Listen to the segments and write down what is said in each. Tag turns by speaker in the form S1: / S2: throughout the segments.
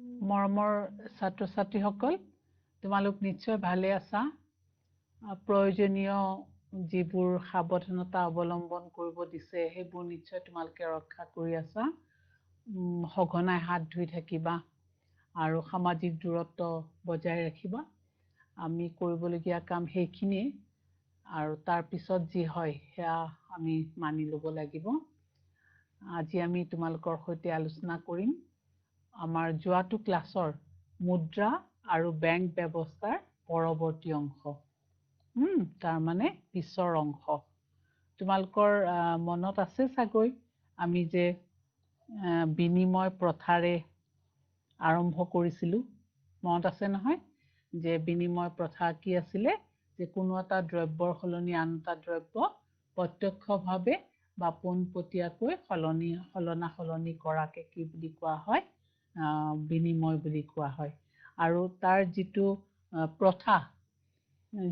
S1: মৰমৰ ছাত্ৰ ছাত্ৰীসকল তোমালোক নিশ্চয় ভালে আছা প্ৰয়োজনীয় যিবোৰ সাৱধানতা অৱলম্বন কৰিব দিছে সেইবোৰ নিশ্চয় তোমালোকে ৰক্ষা কৰি আছা সঘনাই হাত ধুই থাকিবা আৰু সামাজিক দূৰত্ব বজাই ৰাখিবা আমি কৰিবলগীয়া কাম সেইখিনিয়ে আৰু তাৰ পিছত যি হয় সেয়া আমি মানি ল'ব লাগিব আজি আমি তোমালোকৰ সৈতে আলোচনা কৰিম আমাৰ যোৱাটো ক্লাছৰ মুদ্ৰা আৰু বেংক ব্যৱস্থাৰ পৰৱৰ্তী অংশ তাৰ মানে পিছৰ অংশ তোমালোকৰ মনত আছে চাগৈ আমি যে বিনিময় প্ৰথাৰে আৰম্ভ কৰিছিলোঁ মনত আছে নহয় যে বিনিময় প্ৰথা কি আছিলে যে কোনো এটা দ্ৰব্যৰ সলনি আন এটা দ্ৰব্য প্ৰত্যক্ষভাৱে বা পোনপটীয়াকৈ সলনা সলনি কৰাকে কি বুলি কোৱা হয় বিনিময় বুলি কোৱা হয় আৰু তাৰ যিটো প্ৰথা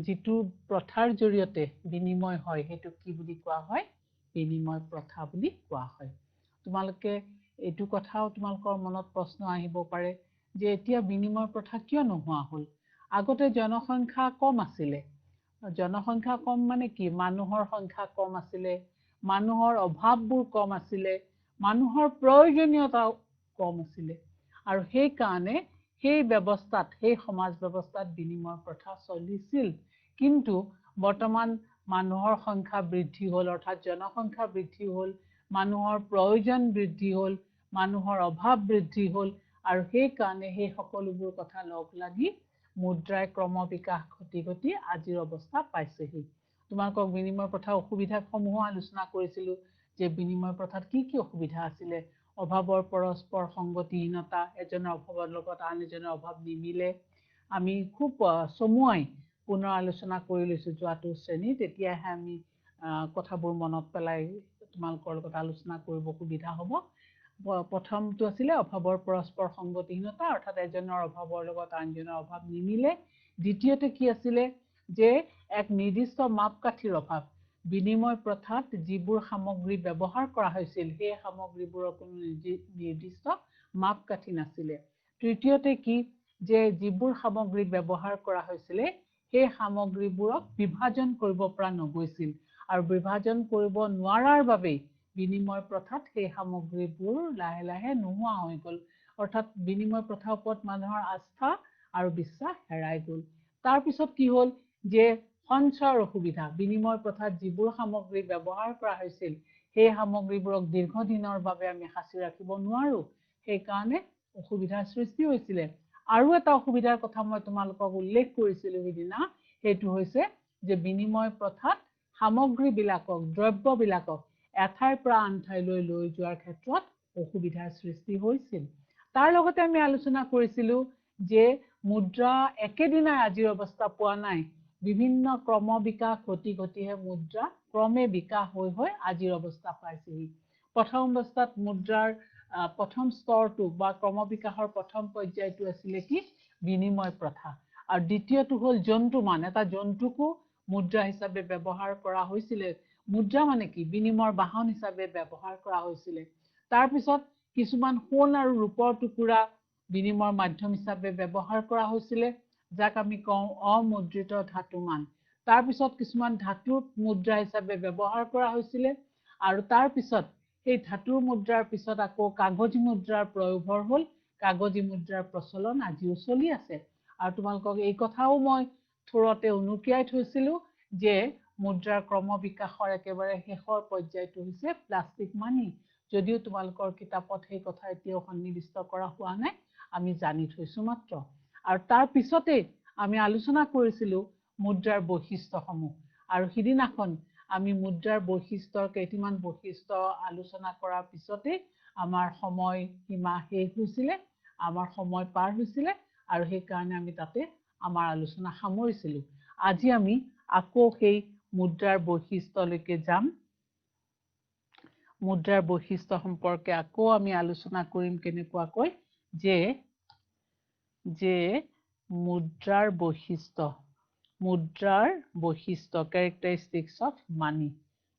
S1: যিটো প্ৰথাৰ জৰিয়তে বিনিময় হয় সেইটো কি বুলি কোৱা হয় বিনিময় প্ৰথা বুলি কোৱা হয় তোমালোকে এইটো কথাও তোমালোকৰ মনত প্ৰশ্ন আহিব পাৰে যে এতিয়া বিনিময় প্ৰথা কিয় নোহোৱা হ'ল আগতে জনসংখ্যা কম আছিলে জনসংখ্যা কম মানে কি মানুহৰ সংখ্যা কম আছিলে মানুহৰ অভাৱবোৰ কম আছিলে মানুহৰ প্ৰয়োজনীয়তাও কম আছিলে আৰু সেই কাৰণে সেই ব্যৱস্থাত সেই সমাজ ব্যৱস্থাত বিনিময় প্ৰথা চলিছিল কিন্তু বৰ্তমান মানুহৰ সংখ্যা বৃদ্ধি হ'ল অৰ্থাৎ জনসংখ্যা বৃদ্ধি হ'ল মানুহৰ প্ৰয়োজন বৃদ্ধি হ'ল মানুহৰ অভাৱ বৃদ্ধি হ'ল আৰু সেই কাৰণে সেই সকলোবোৰ কথা লগ লাগি মুদ্ৰাই ক্ৰম বিকাশ ঘটি ঘটি আজিৰ অৱস্থা পাইছেহি তোমালোকক বিনিময় প্ৰথাৰ অসুবিধাসমূহো আলোচনা কৰিছিলোঁ যে বিনিময় প্ৰথাত কি অসুবিধা আছিলে অভাৱৰ পৰস্পৰ সংগতিহীনতা এজনৰ অভাৱৰ লগত আন এজনৰ অভাৱ নিমিলে আমি খুব চমুৱাই পুনৰ আলোচনা কৰি লৈছোঁ যোৱাটো শ্ৰেণীত তেতিয়াহে আমি কথাবোৰ মনত পেলাই তোমালোকৰ লগত আলোচনা কৰিব সুবিধা হ'ব প্ৰথমটো আছিলে অভাৱৰ পৰস্পৰ সংগতিহীনতা অৰ্থাৎ এজনৰ অভাৱৰ লগত আনজনৰ অভাৱ নিমিলে দ্বিতীয়তে কি আছিলে যে এক নিৰ্দিষ্ট মাপকাঠিৰ অভাৱ বিনিময় প্ৰথাত যিবোৰ সামগ্ৰী ব্যৱহাৰ কৰা হৈছিল সেই সামগ্ৰীবোৰৰ কোনো নিৰ্দিষ্ট মাপকাঠি নাছিলে তৃতীয়তে কি যে যিবোৰ সামগ্ৰী ব্যৱহাৰ কৰা হৈছিলে সেই সামগ্ৰীবোৰক বিভাজন কৰিব পৰা নগৈছিল আৰু বিভাজন কৰিব নোৱাৰাৰ বাবেই বিনিময় প্ৰথাত সেই সামগ্ৰীবোৰ লাহে লাহে নোহোৱা হৈ গ'ল অৰ্থাৎ বিনিময় প্ৰথাৰ ওপৰত মানুহৰ আস্থা আৰু বিশ্বাস হেৰাই গ'ল তাৰপিছত কি হ'ল যে সঞ্চয়ৰ অসুবিধা বিনিময় প্ৰথাত যিবোৰ সামগ্ৰী ব্যৱহাৰ কৰা হৈছিল সেই সামগ্ৰীবোৰক দীৰ্ঘদিনৰ বাবে আমি সাঁচি ৰাখিব নোৱাৰো সেইকাৰণে অসুবিধাৰ সৃষ্টি হৈছিলে আৰু এটা অসুবিধাৰ কথা মই তোমালোকক উল্লেখ কৰিছিলোঁ সেইদিনা সেইটো হৈছে যে বিনিময় প্ৰথাত সামগ্ৰীবিলাকক দ্ৰব্যবিলাকক এঠাইৰ পৰা আন ঠাইলৈ লৈ যোৱাৰ ক্ষেত্ৰত অসুবিধাৰ সৃষ্টি হৈছিল তাৰ লগতে আমি আলোচনা কৰিছিলোঁ যে মুদ্ৰা একেদিনাই আজিৰ অৱস্থা পোৱা নাই বিভিন্ন ক্ৰম বিকাশ ঘটি ঘটিহে মুদ্ৰা ক্ৰমে বিকাশ হৈ হৈ আজিৰ অৱস্থা পাইছেহি প্ৰথম অৱস্থাত মুদ্ৰাৰ প্ৰথম স্তৰটো বা ক্ৰম বিকাশৰ প্ৰথম পৰ্যায়টো আছিলে কি বিনিময় প্ৰথা আৰু দ্বিতীয়টো হ'ল জন্তুমান এটা জন্তুকো মুদ্ৰা হিচাপে ব্যৱহাৰ কৰা হৈছিলে মুদ্ৰা মানে কি বিনিময়ৰ বাহন হিচাপে ব্যৱহাৰ কৰা হৈছিলে তাৰপিছত কিছুমান সোণ আৰু ৰূপৰ টুকুৰা বিনিময়ৰ মাধ্যম হিচাপে ব্যৱহাৰ কৰা হৈছিলে যাক আমি কওঁ অমুদ্ৰিত ধাতুমান তাৰপিছত কিছুমান ধাতুৰ মুদ্ৰা হিচাপে ব্যৱহাৰ কৰা হৈছিলে আৰু তাৰপিছত সেই ধাতুৰ মুদ্ৰাৰ পিছত আকৌ কাগজী মুদ্ৰাৰ প্ৰয়োভৰ হ'ল কাগজী মুদ্ৰাৰ প্ৰচলন আজিও চলি আছে আৰু তোমালোকক এই কথাও মই থোৰতে উনুকিয়াই থৈছিলোঁ যে মুদ্ৰাৰ ক্ৰম বিকাশৰ একেবাৰে শেষৰ পৰ্যায়টো হৈছে প্লাষ্টিক মানি যদিও তোমালোকৰ কিতাপত সেই কথা এতিয়াও সন্নিৱিষ্ট কৰা হোৱা নাই আমি জানি থৈছোঁ মাত্ৰ আৰু তাৰ পিছতে আমি আলোচনা কৰিছিলোঁ মুদ্ৰাৰ বৈশিষ্ট্যসমূহ আৰু সিদিনাখন আমি মুদ্ৰাৰ বৈশিষ্ট্যৰ কেইটামান বৈশিষ্ট্য আলোচনা কৰাৰ পিছতে আমাৰ সময় সীমা শেষ হৈছিলে আমাৰ সময় পাৰ হৈছিলে আৰু সেইকাৰণে আমি তাতে আমাৰ আলোচনা সামৰিছিলোঁ আজি আমি আকৌ সেই মুদ্ৰাৰ বৈশিষ্ট্যলৈকে যাম মুদ্ৰাৰ বৈশিষ্ট্য সম্পৰ্কে আকৌ আমি আলোচনা কৰিম কেনেকুৱাকৈ যে মুদ্ৰাৰ বৈশিষ্ট্য characteristics of money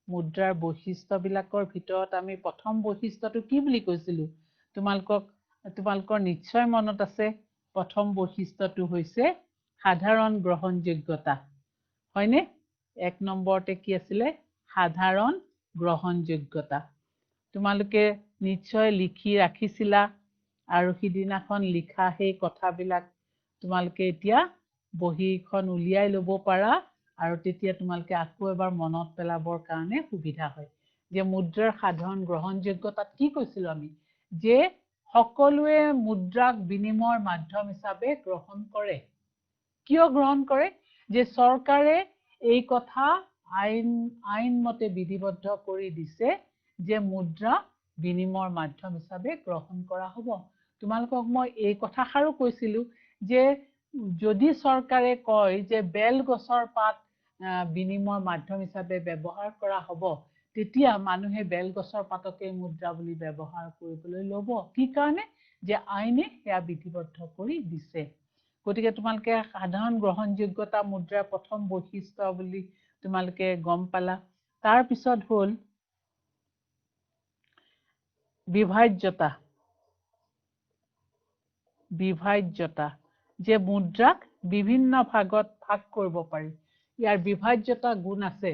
S1: মুদ্ৰাৰ বৈশিষ্ট্যবিলাকৰ ভিতৰত আমি প্ৰথম বৈশিষ্ট্যটো কি বুলি কৈছিলোঁ তোমালোকক তোমালোকৰ নিশ্চয় মনত আছে প্ৰথম বৈশিষ্ট্যটো হৈছে সাধাৰণ গ্ৰহণযোগ্যতা হয়নে 1 নম্বৰতে কি আছিলে সাধাৰণ গ্ৰহণযোগ্যতা তোমালোকে নিশ্চয় লিখি ৰাখিছিলা আৰু সিদিনাখন লিখা সেই কথাবিলাক তোমালোকে এতিয়া বহীখন উলিয়াই ল'ব পাৰা আৰু তেতিয়া তোমালোকে আকৌ এবাৰ মনত পেলাবৰ কাৰণে সুবিধা হয় যে মুদ্ৰাৰ সাধাৰণ গ্ৰহণযোগ্যতাত কি কৈছিলো আমি যে সকলোৱে মুদ্ৰাক বিনিময়ৰ মাধ্যম হিচাপে গ্ৰহণ কৰে কিয় গ্ৰহণ কৰে যে চৰকাৰে এই কথা আইন মতে বিধিবদ্ধ কৰি দিছে যে মুদ্ৰা বিনিময়ৰ মাধ্যম হিচাপে গ্ৰহণ কৰা হ'ব তোমালোকক মই এই কথাষাৰো কৈছিলো যে যদি চৰকাৰে কয় যে বেল গছৰ পাত বিনিময়ৰ মাধ্যম হিচাপে ব্যৱহাৰ কৰা হ'ব তেতিয়া মানুহে বেল গছৰ পাতকে মুদ্ৰা বুলি ব্যৱহাৰ কৰিবলৈ ল'ব কি কাৰণে যে আইনে সেয়া বিধিবদ্ধ কৰি দিছে গতিকে তোমালোকে সাধাৰণ গ্ৰহণযোগ্যতা মুদ্ৰাৰ প্ৰথম বৈশিষ্ট্য বুলি তোমালোকে গম পালা তাৰ পিছত হ'ল বিভাজ্যতা যে মুদ্ৰাক বিভিন্ন ভাগত ভাগ কৰিব পাৰি ইয়াৰ বিভাজ্যতা গুণ আছে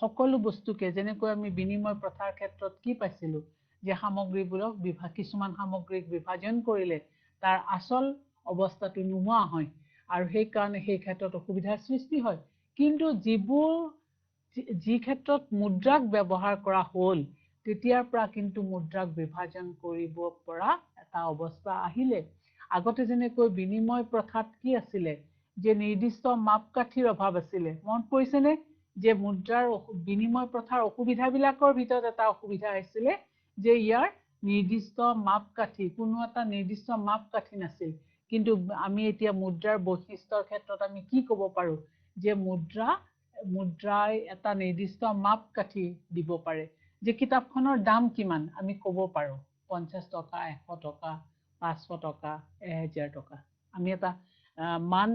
S1: সকলো বস্তুকে যেনেকৈ আমি বিনিময় প্ৰথাৰ ক্ষেত্ৰত কি পাইছিলো যে সামগ্ৰীবোৰক কিছুমান সামগ্ৰীক বিভাজন কৰিলে তাৰ আচল অৱস্থাটো নোহোৱা হয় আৰু সেই কাৰণে সেই ক্ষেত্ৰত অসুবিধাৰ সৃষ্টি হয় কিন্তু যি ক্ষেত্ৰত মুদ্ৰাক ব্যৱহাৰ কৰা হ'ল তেতিয়াৰ পৰা কিন্তু মুদ্ৰাক বিভাজন কৰিব পৰা এটা অৱস্থা আহিলে আগতে যেনেকৈ বিনিময় প্ৰথাত কি আছিলে যে নিৰ্দিষ্ট মাপকাঠিৰ অভাৱ আছিলে মনত পৰিছেনে যে মুদ্ৰাৰ বিনিময় প্ৰথাৰ অসুবিধাবিলাকৰ ভিতৰত এটা অসুবিধা হৈছিলে যে ইয়াৰ নিৰ্দিষ্ট মাপকাঠি কোনো এটা নিৰ্দিষ্ট মাপকাঠি নাছিল কিন্তু আমি এতিয়া মুদ্ৰাৰ বৈশিষ্ট্যৰ ক্ষেত্ৰত আমি কি ক'ব পাৰো যে মুদ্ৰাই এটা নিৰ্দিষ্ট মাপকাঠি দিব পাৰে যে কিতাপখনৰ দাম কিমান আমি ক'ব পাৰো 50 টকা 100 টকা 500 টকা 1000 টকা আমি এটা মান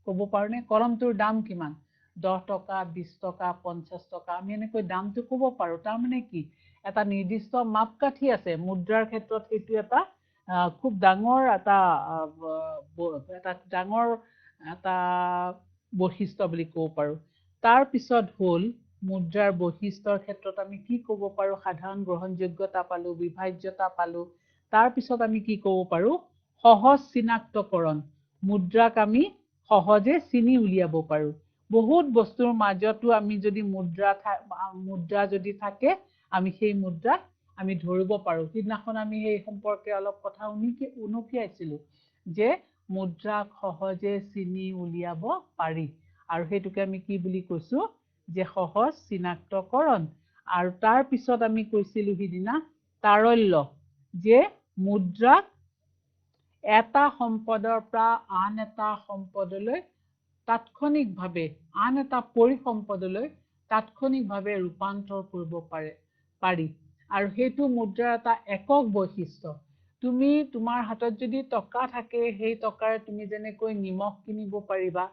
S1: ক'ব পাৰো নে কলমটোৰ দাম কিমান 10 টকা 20 টকা 50 টকা আমি এনেকৈ দামটো ক'ব পাৰো তাৰ মানে কি এটা নিৰ্দিষ্ট মাপকাঠি আছে মুদ্ৰাৰ ক্ষেত্ৰত সেইটো এটা খুব ডাঙৰ এটা বৈশিষ্ট্য বুলি ক'ব পাৰো তাৰ পিছত হ'ল মুদ্ৰাৰ বৈশিষ্ট্যৰ ক্ষেত্ৰত আমি কি ক'ব পাৰো সাধাৰণ গ্ৰহণযোগ্যতা পালো বিভাজ্যতা পালো তাৰ পিছত আমি কি ক'ব পাৰো সহজ চিনাক্তকৰণ মুদ্ৰাক আমি সহজে চিনি উলিয়াব পাৰো বহুত বস্তুৰ মাজতো আমি যদি মুদ্ৰা যদি থাকে আমি সেই মুদ্ৰাক আমি ধৰিব পাৰো সিদিনাখন আমি এই সম্পৰ্কে অলপ কথা উনুকিয়াইছিলো যে মুদ্ৰাক সহজে চিনি উলিয়াব পাৰি আৰু সেইটোকে আমি কি বুলি কৈছো যে সহজ চিনাক্তকৰণ আৰু তাৰ পিছত আমি কৈছিলো সিদিনা তাৰল্য যে মুদ্ৰাক এটা সম্পদৰ পৰা আন এটা সম্পদলৈ তাৎক্ষণিকভাৱে আন এটা পৰিসম্পদলৈ তাৎক্ষণিকভাৱে ৰূপান্তৰ কৰিব পাৰি আৰু সেইটো মুদ্ৰাৰ এটা একক বৈশিষ্ট্য তুমি তোমাৰ হাতত যদি টকা থাকে সেই টকাৰে তুমি যেনেকৈ নিমখ কিনিব পাৰিবা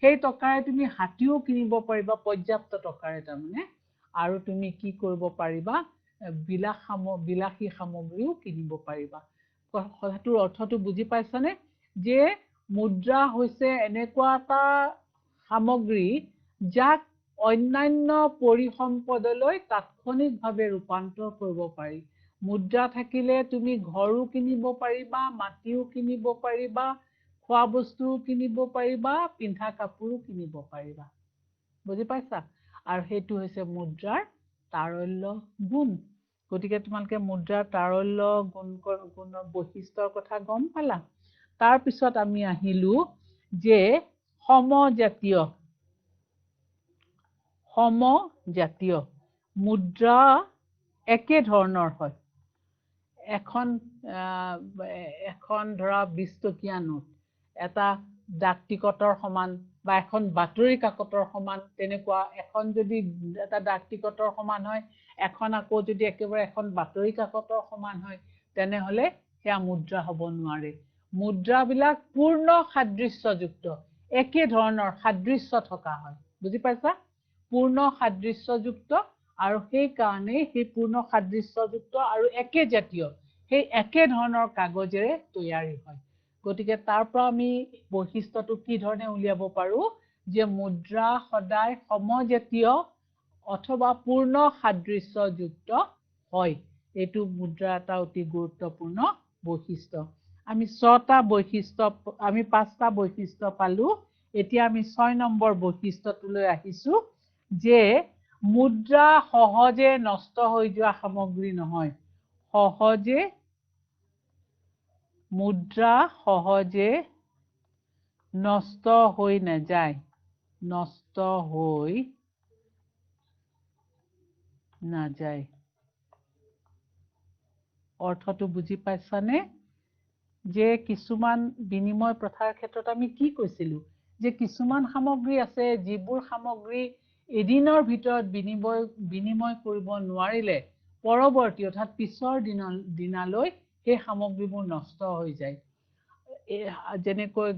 S1: সেই টকাৰে তুমি হাতীও কিনিব পাৰিবা পৰ্যাপ্ত টকাৰে তাৰমানে আৰু তুমি কি কৰিব পাৰিবা বিলাসী সামগ্ৰীও কিনিব পাৰিবা কথাটোৰ অৰ্থটো বুজি পাইছানে যে মুদ্ৰা হৈছে এনেকুৱা এটা সামগ্ৰী যাক অন্যান্য পৰিসম্পদলৈ তাৎক্ষণিকভাৱে ৰূপান্তৰ কৰিব পাৰি মুদ্ৰা থাকিলে তুমি ঘৰো কিনিব পাৰিবা মাটিও কিনিব পাৰিবা খোৱা বস্তুও কিনিব পাৰিবা পিন্ধা কাপোৰো কিনিব পাৰিবা বুজি পাইছা আৰু সেইটো হৈছে মুদ্ৰাৰ তাৰল্য গুণ গতিকে তোমালোকে মুদ্ৰাৰ তাৰল্য গুণৰ বৈশিষ্ট্যৰ কথা গম পালা তাৰ পিছত আমি আহিলো যে সমজাতীয় মুদ্ৰা একে ধৰণৰ হয় এখন ধৰা 20 টকীয়া নোট এটা ডাক টিকটৰ সমান বা এখন বাতৰি কাকতৰ সমান তেনেকুৱা এখন যদি এটা ডাক টিকটৰ সমান হয় এখন আকৌ যদি একেবাৰে এখন বাতৰি কাকতৰ সমান হয় তেনেহলে সেয়া মুদ্ৰা হ'ব নোৱাৰে মুদ্ৰাবিলাক পূৰ্ণ সাদৃশ্যযুক্ত একে ধৰণৰ সাদৃশ্য থকা হয় বুজি পাইছা পূৰ্ণ সাদৃশ্যযুক্ত আৰু সেই কাৰণে সেই পূৰ্ণ সাদৃশ্যযুক্ত আৰু একে জাতীয় সেই একে ধৰণৰ কাগজেৰে তৈয়াৰী হয় গতিকে তাৰ পৰা আমি বৈশিষ্ট্যটো কি ধৰণে উলিয়াব পাৰো যে মুদ্ৰা সদায় সমজাতীয় অথবা পূৰ্ণ সাদৃশ্যযুক্ত হয় এইটো মুদ্ৰা এটা অতি গুৰুত্বপূৰ্ণ বৈশিষ্ট্য আমি 6টা বৈশিষ্ট্য আমি 5টা বৈশিষ্ট্য পালো এতিয়া আমি 6 নম্বৰ বৈশিষ্ট্যটোলৈ আহিছো যে মুদ্ৰা সহজে নষ্ট হৈ যোৱা সামগ্ৰী নহয় সহজে মুদ্ৰা সহজে নষ্ট হৈ নাযায় নষ্ট হৈ নাযায় অৰ্থটো বুজি পাইছানে যে কিছুমান বিনিময় প্ৰথাৰ ক্ষেত্ৰত আমি কি কৈছিলো যে কিছুমান সামগ্ৰী আছে যিবোৰ সামগ্ৰী এদিনৰ ভিতৰত বিনিময় কৰিব নোৱাৰিলে পৰৱৰ্তী অৰ্থাৎ পিছৰ দিনালৈ সেই সামগ্ৰীবোৰ নষ্ট হৈ যায় যেনেকৈ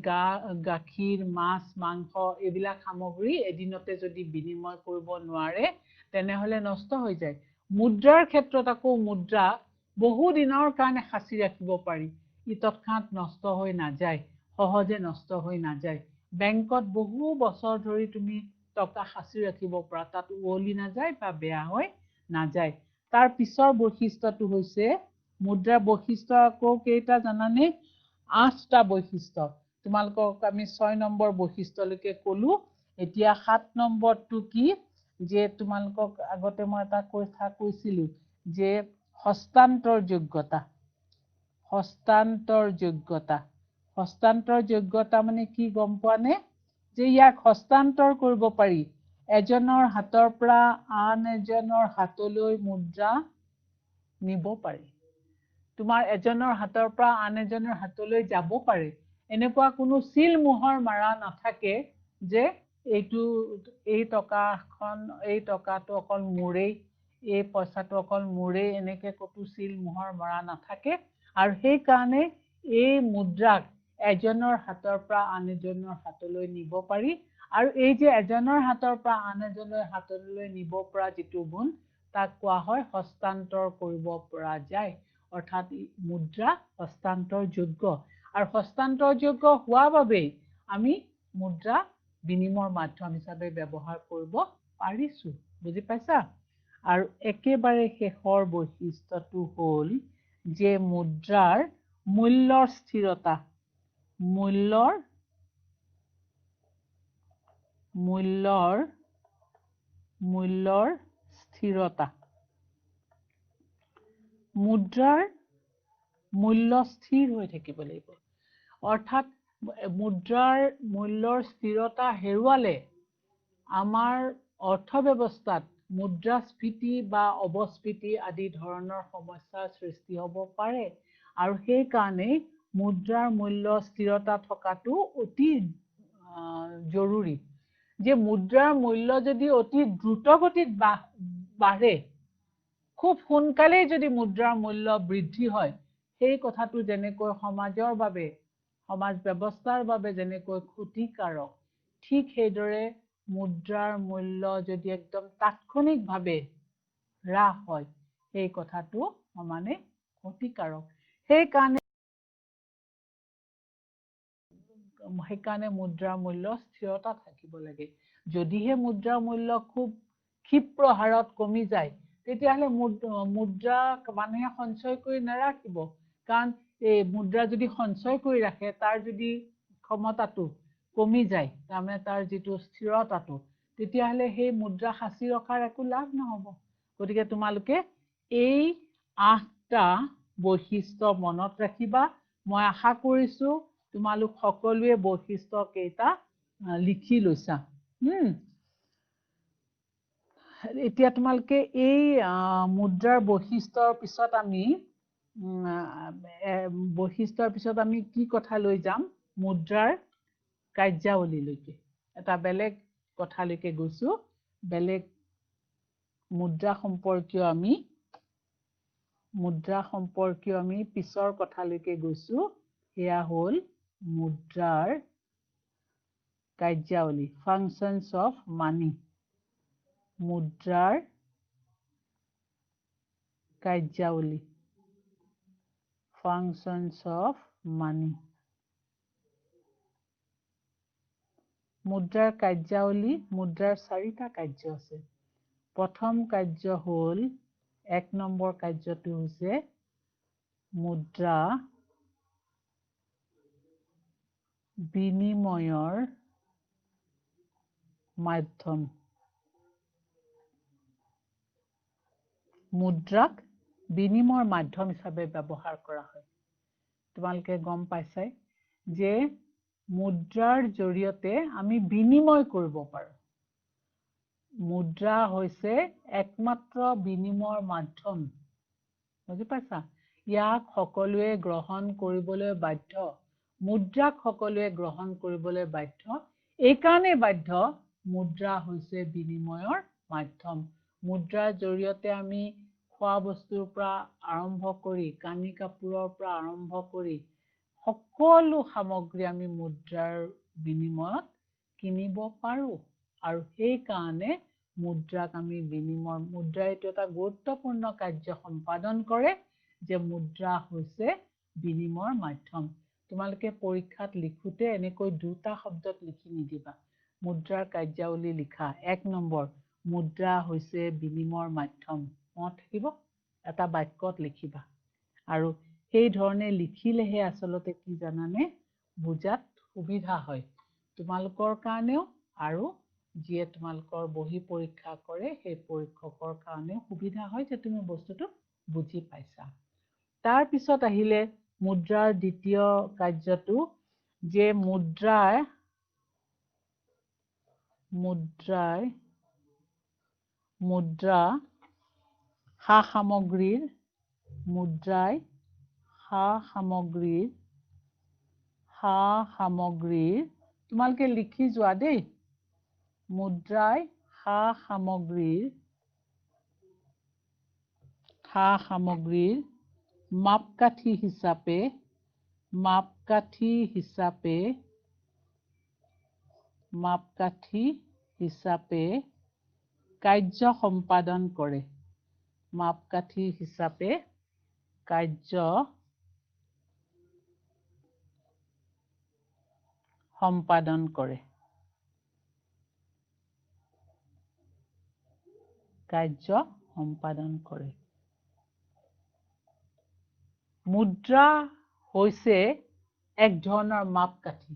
S1: গাখীৰ মাছ মাংস এইবিলাক সামগ্ৰী এদিনতে যদি বিনিময় কৰিব নোৱাৰে তেনেহলে নষ্ট হৈ যায় মুদ্ৰাৰ ক্ষেত্ৰত আকৌ মুদ্ৰা বহু দিনৰ কাৰণে সাঁচি ৰাখিব পাৰি ই তৎক্ষণাৎ নষ্ট হৈ নাযায় সহজে নষ্ট হৈ নাযায় বেংকত বহু বছৰ ধৰি তুমি টকা সাঁচি ৰাখিব পৰা তাত উৱলি নাযায় বা বেয়া হৈ নাযায় তাৰ পিছৰ বৈশিষ্ট্যটো হৈছে মুদ্ৰাৰ বৈশিষ্ট্য আকৌ কেইটা জানানে 8টা বৈশিষ্ট্য তোমালোকক আমি 6 নম্বৰ বৈশিষ্ট্যলৈকে কলো এতিয়া 7 নম্বৰটো কি যে তোমালোকক আগতে মই এটা কথা কৈছিলো যে হস্তান্তৰ যোগ্যতা মানে কি গম পোৱা নে যে ইয়াক হস্তান্তৰ কৰিব পাৰি এজনৰ হাতৰ পৰা আন এজনৰ হাতলৈ মুদ্ৰা নিব পাৰি তোমাৰ এজনৰ হাতৰ পৰা আন এজনৰ হাতলৈ যাব পাৰে এনেকুৱা কোনো সিল মোহৰ মাৰা নাথাকে যে এই টকাটো অকল মোৰেই এই পইচাটো অকল মোৰেই এনেকে কতো সিল মোহৰ মৰা নাথাকে আৰু সেই কাৰণে এই মুদ্ৰাক এজনৰ হাতৰ পৰা আন এজনৰ হাতলৈ নিব পাৰি আৰু এই যে এজনৰ হাতৰ পৰা আন এজনৰ হাতলৈ নিব পৰা যিটো গুণ তাক কোৱা হয় হস্তান্তৰ কৰিব পৰা যায় অৰ্থাৎ মুদ্ৰা হস্তান্তৰযোগ্য আৰু হস্তান্তৰযোগ্য হোৱা বাবে আমি মুদ্ৰা বিনিময়ৰ মাধ্যম হিচাপে ব্যৱহাৰ কৰিব পাৰিছো বুজি পাইছা আৰু একেবাৰে শেষৰ বৈশিষ্ট্যটো হ'ল যে মুদ্ৰাৰ মূল্যৰ স্থিৰতা মুদ্ৰাৰ মূল্য স্থিৰ হৈ থাকিব লাগিব অৰ্থাৎ মুদ্ৰাৰ মূল্যৰ স্থিৰতা হেৰুৱালে আমাৰ অৰ্থব্যৱস্থাত মুদ্ৰাস্ফীতি বা অৱস্ফীতি আদি ধৰণৰ সমস্যাৰ সৃষ্টি হ'ব পাৰে আৰু সেই কাৰণে মুদ্ৰাৰ মূল্য স্থিৰতা থকাটো অতি জৰুৰী যে মুদ্ৰাৰ মূল্য যদি অতি দ্ৰুতগতিত বাঢ়ে খুব সোনকালেই যদি মুদ্ৰাৰ মূল্য বৃদ্ধি হয় সেই কথাটো যেনেকৈ সমাজৰ বাবে সমাজ ব্যৱস্থাৰ বাবে যেনেকৈ ক্ষতিকাৰক ঠিক সেইদৰে মুদ্ৰাৰ মূল্য যদি একদম তাৎক্ষণিকভাৱে হ্ৰাস হয় সেই কথাটো সমানে ক্ষতিকাৰক সেইকাৰণে মুদ্ৰাৰ মূল্য স্থিৰতা থাকিব লাগে যদিহে মুদ্ৰাৰ মূল্য খুব ক্ষিপ্ৰ হাৰত কমি যায় তেতিয়াহলে মুদ্ৰা মানুহে সঞ্চয় কৰি নাৰাখিব কাৰণ এই মুদ্ৰা যদি সঞ্চয় কৰি ৰাখে তাৰ যদি ক্ষমতাটো কমি যায় তাৰমানে তাৰ যিটো স্থিৰতাটো তেতিয়াহলে সেই মুদ্ৰা সাঁচি ৰখাৰ একো লাভ নহব গতিকে তোমালোকে এই 8টা বৈশিষ্ট্য মনত ৰাখিবা মই আশা কৰিছো তোমালোক সকলোৱে বৈশিষ্ট্য কেইটা লিখি লৈছা এতিয়া তোমালোকে এই মুদ্ৰাৰ বৈশিষ্ট্যৰ পিছত আমি কি কথা লৈ যাম মুদ্ৰাৰ কাৰ্যাৱলীলৈকে এটা বেলেগ কথালৈকে গৈছো বেলেগ মুদ্ৰা সম্পৰ্কীয় আমি পিছৰ কথালৈকে গৈছো সেয়া হ'ল মুদ্ৰাৰ কাৰ্যাৱলী functions of money মুদ্ৰাৰ কাৰ্যাৱলী functions of money. মুদ্ৰাৰ কাৰ্যাৱলী, মুদ্ৰাৰ 4টা কাৰ্য আছে। প্ৰথম কাৰ্য হ'ল 1 নম্বৰ কাৰ্যটো হৈছে মুদ্ৰা বিনিময়ৰ মাধ্যম। মুদ্ৰাক বিনিময়ৰ মাধ্যম হিচাপে ব্যৱহাৰ কৰা হয়। তোমালোকে গম পাইছাই যে মুদ্ৰাৰ জৰিয়তে আমি বিনিময় কৰিব পাৰোঁ। মুদ্ৰা হৈছে একমাত্ৰ বিনিময়ৰ মাধ্যম। বুজি পাইছা? ইয়াক সকলোৱে গ্ৰহণ কৰিবলৈ বাধ্য। মুদ্ৰাক সকলোৱে গ্ৰহণ কৰিবলৈ বাধ্য। এইকাৰণে বাধ্য, মুদ্ৰা হৈছে বিনিময়ৰ মাধ্যম। মুদ্ৰাৰ জৰিয়তে আমি খোৱা বস্তুৰ পৰা আৰম্ভ কৰি, কানি কাপোৰৰ পৰা আৰম্ভ কৰি সকলো সামগ্ৰী আমি মুদ্ৰাৰ বিনিময়ত কিনিব পাৰোঁ। আৰু সেইকাৰণে মুদ্ৰাক আমি মুদ্ৰাই এইটো এটা গুৰুত্বপূৰ্ণ কাৰ্য সম্পাদন কৰে যে মুদ্ৰা হৈছে বিনিময়ৰ মাধ্যম। তোমালোকে পৰীক্ষাত লিখোঁতে এনেকৈ 2টা শব্দত লিখি নিদিবা। মুদ্ৰাৰ কাৰ্যাৱলী লিখা। 1 নম্বৰ, মুদ্ৰা হৈছে বিনিময়ৰ মাধ্যম। মনত থাকিব? এটা বাক্যত লিখিবা। আৰু সেই ধৰণে লিখিলেহে আচলতে কি জানানে, বুজাত সুবিধা হয় তোমালোকৰ কাৰণেও আৰু যিয়ে তোমালোকৰ বহি পৰীক্ষা কৰে সেই পৰীক্ষকৰ কাৰণেও সুবিধা হয় যে তুমি বস্তুটো বুজি পাইছা। তাৰ পিছত আহিলে মুদ্ৰাৰ দ্বিতীয় কাৰ্যটো যে মুদ্ৰা সা-সামগ্ৰীৰ তোমালোকে লিখি যোৱা দেই। মুদ্ৰাই সা-সামগ্ৰীৰ মাপকাঠি হিচাপে কাৰ্য সম্পাদন কৰে। মাপকাঠি হিচাপে কাৰ্য সম্পাদন কৰে। মুদ্ৰা হৈছে এক ধৰণৰ মাপকাঠি।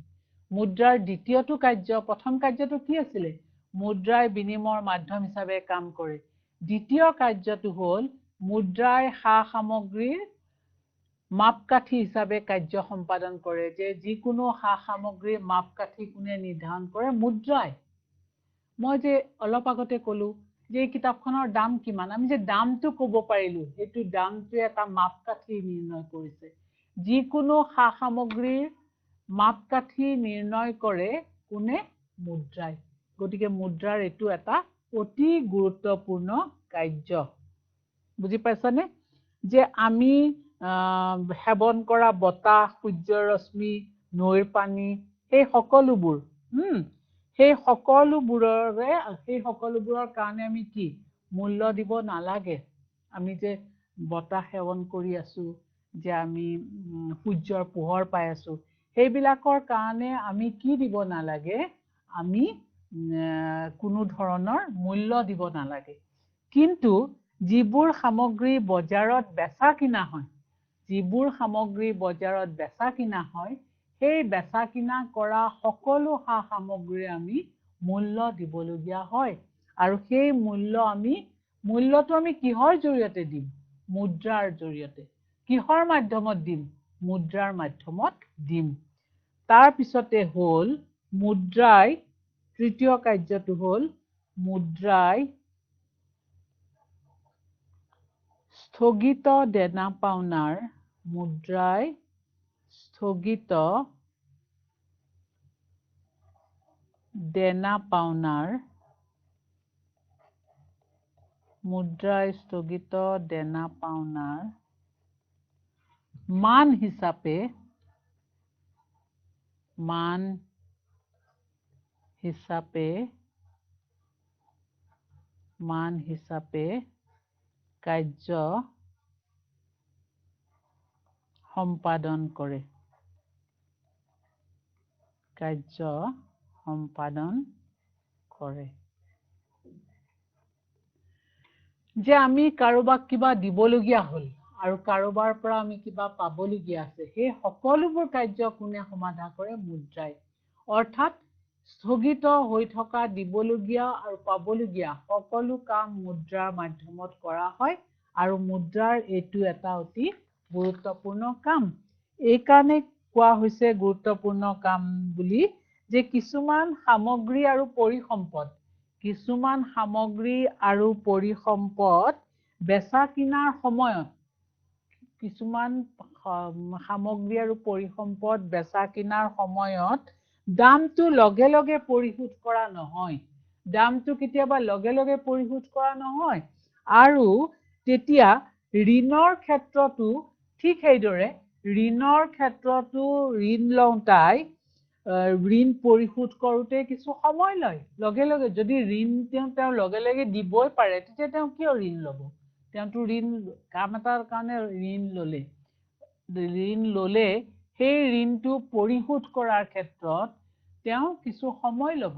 S1: মুদ্ৰাৰ দ্বিতীয়টো কাৰ্য, প্ৰথম কাৰ্যটো কি আছিলে? মুদ্ৰাই বিনিময়ৰ মাধ্যম হিচাপে কাম কৰে। দ্বিতীয় কাৰ্যটো হ'ল মুদ্ৰাই সা-সামগ্ৰীৰ মাপকাঠি হিচাপে কাৰ্য সম্পাদন কৰে। যে যিকোনো সা-সামগ্ৰীৰ মাপকাঠি কোনে নিৰ্ধাৰণ কৰে? মুদ্ৰাই। মই যে অলপ আগতে ক'লো যে এই কিতাপখনৰ দাম কিমান, আমি যে দামটো ক'ব পাৰিলো, সেইটো দামটোৱে এটা মাপকাঠি নিৰ্ণয় কৰিছে। যিকোনো সা-সামগ্ৰীৰ মাপকাঠি নিৰ্ণয় কৰে কোনে? মুদ্ৰাই। গতিকে মুদ্ৰাৰ এইটো এটা অতি গুৰুত্বপূৰ্ণ কাৰ্য। বুজি পাইছানে? যে আমি সেৱন কৰা বতাহ, সূৰ্যৰ ৰশ্মি, নৈৰ পানী, সেই সকলোবোৰৰ কাৰণে আমি কি মূল্য দিব নালাগে। আমি যে বতাহ সেৱন কৰি আছো, যে আমি সূৰ্যৰ পোহৰ পাই আছো, সেইবিলাকৰ কাৰণে আমি কি দিব নালাগে? আমি কোনো ধৰণৰ মূল্য দিব নালাগে। কিন্তু যিবোৰ সামগ্ৰী বজাৰত বেচা কিনা হয়, সেই বেচা কিনা কৰা সকলো সা-সামগ্ৰীৰ আমি মূল্য দিবলগীয়া হয়। আৰু সেই মূল্যটো আমি কিহৰ জৰিয়তে দিম? মুদ্ৰাৰ জৰিয়তে। কিহৰ মাধ্যমত দিম? মুদ্ৰাৰ মাধ্যমত দিম। তাৰ পিছতে হ'ল মুদ্ৰাই, তৃতীয় কাৰ্যটো হ'ল মুদ্ৰাই স্থগিত দেনা পাওনাৰ মান হিচাপে কাৰ্য সম্পাদন কৰে কাৰ্য সম্পাদন কৰে যে আমি কাৰোবাক কিবা দিবলগীয়া হ'ল আৰু কাৰোবাৰ পৰা আমি কিবা পাবলগীয়া আছে সেই সকলোবোৰ কাৰ্য কোনে সমাধা কৰে মুদ্ৰাই অৰ্থাৎ স্থগিত হৈ থকা দিবলগীয়া আৰু পাবলগীয়া সকলো কাম মুদ্ৰাৰ মাধ্যমত কৰা হয় আৰু মুদ্ৰাৰ এইটো এটা অতি গুৰুত্বপূৰ্ণ কাম এই কাৰণে কোৱা হৈছে গুৰুত্বপূৰ্ণ কাম বুলি যে কিছুমান সামগ্ৰী আৰু পৰিসম্পদ কিছুমান সামগ্ৰী আৰু পৰিসম্পদ বেচা কিনাৰ সময়ত কিছুমান সামগ্ৰী আৰু পৰিসম্পদ বেচা কিনাৰ সময়ত দামটো লগে লগে পৰিশোধ কৰা নহয় দামটো কেতিয়াবা লগে লগে পৰিশোধ কৰা নহয় আৰু তেতিয়া ঋণৰ ক্ষেত্ৰতো ঠিক সেইদৰে ঋণৰ ক্ষেত্ৰতো ঋণ লওঁতাই ঋণ পৰিশোধ কৰোঁতে কিছু সময় লয় লগে লগে যদি ঋণ তেওঁ লগে লগে দিবই পাৰে তেতিয়া তেওঁ কিয় ঋণ ল'ব তেওঁতো ঋণ কাম এটাৰ কাৰণে ঋণ ল'লে সেই ঋণটো পৰিশোধ কৰাৰ ক্ষেত্ৰত তেওঁ কিছু সময় ল'ব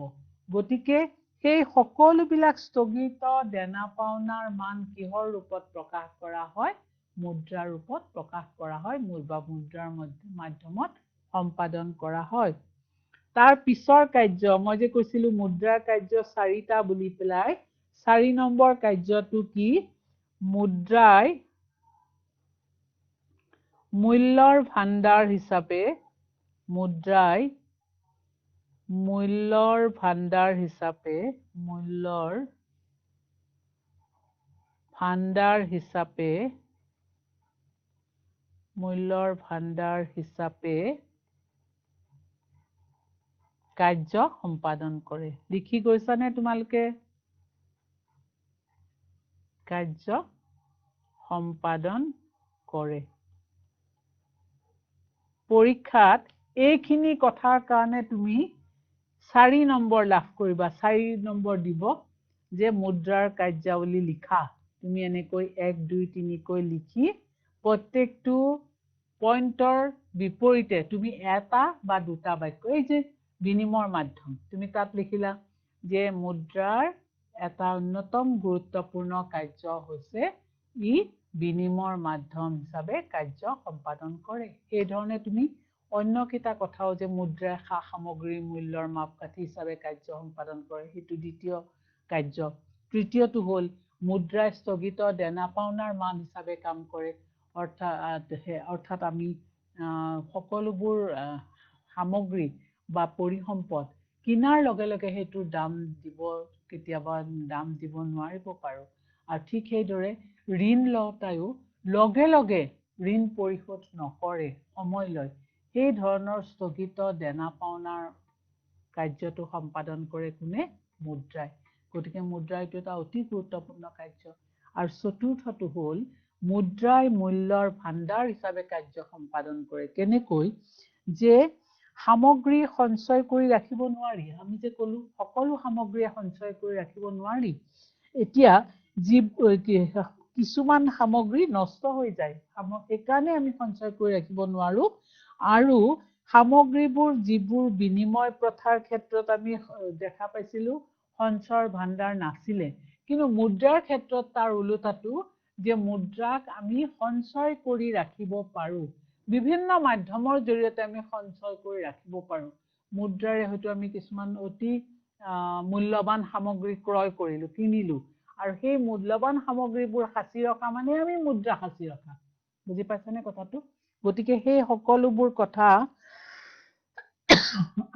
S1: গতিকে সেই সকলোবিলাক স্থগিত দেনা পাওনাৰ মান কিহৰ ৰূপত প্ৰকাশ কৰা হয় মুদ্ৰাৰ ৰূপত প্ৰকাশ কৰা হয় বা মুদ্ৰাৰ মাধ্যমত সম্পাদন কৰা হয় তাৰ পিছৰ কাৰ্য মই যে কৈছিলো মুদ্ৰাৰ কাৰ্য 4টা বুলি পেলাই 4 নম্বৰ কাৰ্যটো কি মুদ্ৰাই মূল্যৰ ভাণ্ডাৰ হিচাপে মুদ্ৰাই মূল্যৰ ভাণ্ডাৰ হিচাপে কাৰ্য সম্পাদন কৰে লিখি গৈছানে তোমালোকে কাৰ্য সম্পাদন কৰে পৰীক্ষাত এইখিনি কথাৰ কাৰণে তুমি 4 নম্বৰ লাভ কৰিবা 4 নম্বৰ দিব যে মুদ্ৰাৰ কাৰ্যাৱলী লিখা তুমি এনেকৈ 1 2 3 কৈ লিখি প্ৰত্যেকটো পইণ্টৰ বিপৰীতে তুমি এটা বা দুটা বাক্য এই যে বিনিময়ৰ মাধ্যম তুমি তাত লিখিলা যে মুদ্ৰাৰ এটা অন্যতম গুৰুত্বপূৰ্ণ কাৰ্য হৈছে ই বিনিময়ৰ মাধ্যম হিচাপে কাৰ্য সম্পাদন কৰে এই ধৰণে তুমি অন্য কিটা কথাও যে মুদ্ৰা সা সামগ্ৰীৰ মূল্যৰ মাপকাঠি হিচাপে কাৰ্য সম্পাদন কৰে সেইটো দ্বিতীয় কাৰ্য তৃতীয়টো হ'ল মুদ্ৰাই স্থগিত দেনা পাওনাৰ মান হিচাপে কাম কৰে অৰ্থাৎ আমি সকলোবোৰ সামগ্ৰী বা পৰিসম্পদ কিনাৰ লগে লগে সেইটো দাম দিব কেতিয়াবা দাম দিব নোৱাৰিব পাৰো আৰু ঠিক সেইদৰে ঋণ লওঁতায়ো লগে লগে ঋণ পৰিশোধ নকৰে সময় লয় সেই ধৰণৰ স্থগিত দেনা পাওনাৰ কাৰ্যটো সম্পাদন কৰে কোনে মুদ্ৰাই গতিকে মুদ্ৰা এইটো এটা অতি গুৰুত্বপূৰ্ণ কাৰ্য আৰু চতুৰ্থটো হ'ল মুদ্ৰাই মূল্যৰ ভাণ্ডাৰ হিচাপে কাৰ্য সম্পাদন কৰে কেনেকৈ যে সামগ্ৰী সঞ্চয় কৰি ৰাখিব নোৱাৰি আমি যে ক'লো সকলো সামগ্ৰী সঞ্চয় কৰি ৰাখিব নোৱাৰি এতিয়া কিছুমান সামগ্ৰী নষ্ট হৈ যায় সেইকাৰণে আমি সঞ্চয় কৰি ৰাখিব নোৱাৰো আৰু সামগ্ৰীবোৰ যিবোৰ বিনিময় প্ৰথাৰ ক্ষেত্ৰত আমি দেখা পাইছিলো সঞ্চয়ৰ ভাণ্ডাৰ নাছিলে কিন্তু মুদ্ৰাৰ ক্ষেত্ৰত তাৰ ওলোটাটো যে মুদ্ৰাক আমি সঞ্চয় কৰি ৰাখিব পাৰো বিভিন্ন মাধ্যমৰ জৰিয়তে আমি সঞ্চয় কৰি ৰাখিব পাৰো মুদ্ৰাৰে হয়তো আমি কিছুমান অতি মূল্যৱান সামগ্ৰী ক্ৰয় কৰিলো কিনিলো আৰু সেই মূল্যৱান সামগ্ৰীবোৰ সাঁচি ৰখা মানে আমি মুদ্ৰা সাঁচি ৰখা বুজি পাইছানে কথাটো গতিকে সেই সকলোবোৰ কথা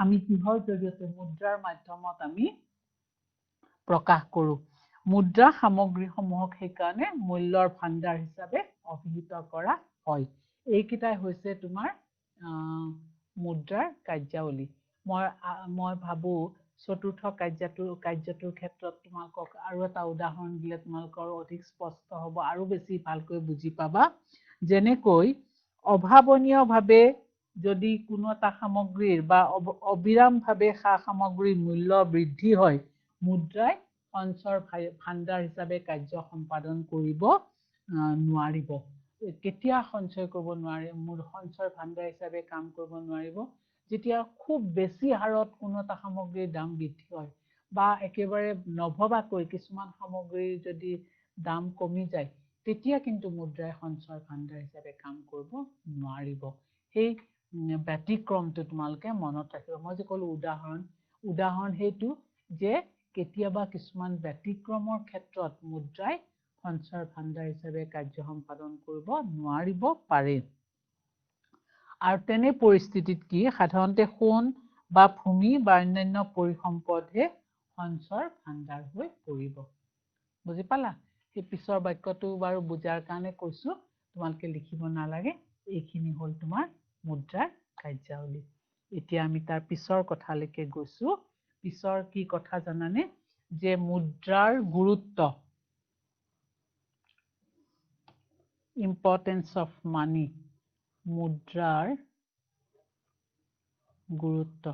S1: আমি কিহৰ জৰিয়তে মুদ্ৰাৰ মাধ্যমত আমি প্ৰকাশ কৰো মুদ্ৰা সামগ্ৰীসমূহক সেইকাৰণে মূল্যৰ ভাণ্ডাৰ হিচাপে অভিহিত কৰা হয় এইকেইটাই হৈছে তোমাৰ মুদ্ৰাৰ কাৰ্যাৱলী মই ভাবো চতুৰ্থ কাৰ্যটোৰ ক্ষেত্ৰত তোমালোকক আৰু এটা উদাহৰণ দিলে তোমালোকৰ অধিক স্পষ্ট হ'ব আৰু বেছি ভালকৈ বুজি পাবা যেনেকৈ অভাৱনীয়ভাৱে যদি কোনো এটা সামগ্ৰীৰ বা অবিৰামভাৱে সা সামগ্ৰীৰ মূল্য বৃদ্ধি হয় মুদ্ৰাই সঞ্চয়ৰ ভাণ্ডাৰ হিচাপে কাৰ্য সম্পাদন কৰিব নোৱাৰিব কেতিয়া সঞ্চয় কৰিব নোৱাৰে, সঞ্চয় ভাণ্ডাৰ হিচাপে কাম কৰিব নোৱাৰিব যেতিয়া খুব বেছি হাৰত কোনো এটা সামগ্ৰীৰ দাম বৃদ্ধি হয় বা একেবাৰে নভবাকৈ কিছুমান সামগ্ৰীৰ যদি দাম কমি যায়, তেতিয়া কিন্তু মুদ্ৰাই সঞ্চয় ভাণ্ডাৰ হিচাপে কাম কৰিব নোৱাৰিব। সেই ব্যতিক্ৰমটো তোমালোকে মনত ৰাখিব। মই যে ক'লো উদাহৰণ সেইটো যে কেতিয়াবা কিছুমান ব্যতিক্ৰমৰ ক্ষেত্ৰত মুদ্ৰাই সঞ্চয় ভাণ্ডাৰ হিচাপে কাৰ্য সম্পাদন কৰিব নোৱাৰিব পাৰে। আৰু তেনে পৰিস্থিতিত কি সাধাৰণতে সোণ বা ভূমি বা অন্যান্য পৰিসম্পদহে সঞ্চয় ভাণ্ডাৰ হৈ পৰিব। বুজি পালা? সেই পিছৰ বাক্যটো বাৰু বুজাৰ কাৰণে কৈছো, তোমালোকে লিখিব নালাগে। এইখিনি হ'ল তোমাৰ মুদ্ৰাৰ কাৰ্যাৱলী। এতিয়া আমি তাৰ পিছৰ কথালৈকে গৈছো। পিছৰ কি কথা জানানে? যে মুদ্ৰাৰ গুৰুত্ব, ইম্পৰ্টেন্স অফ মানি, মুদ্ৰাৰ গুৰুত্ব,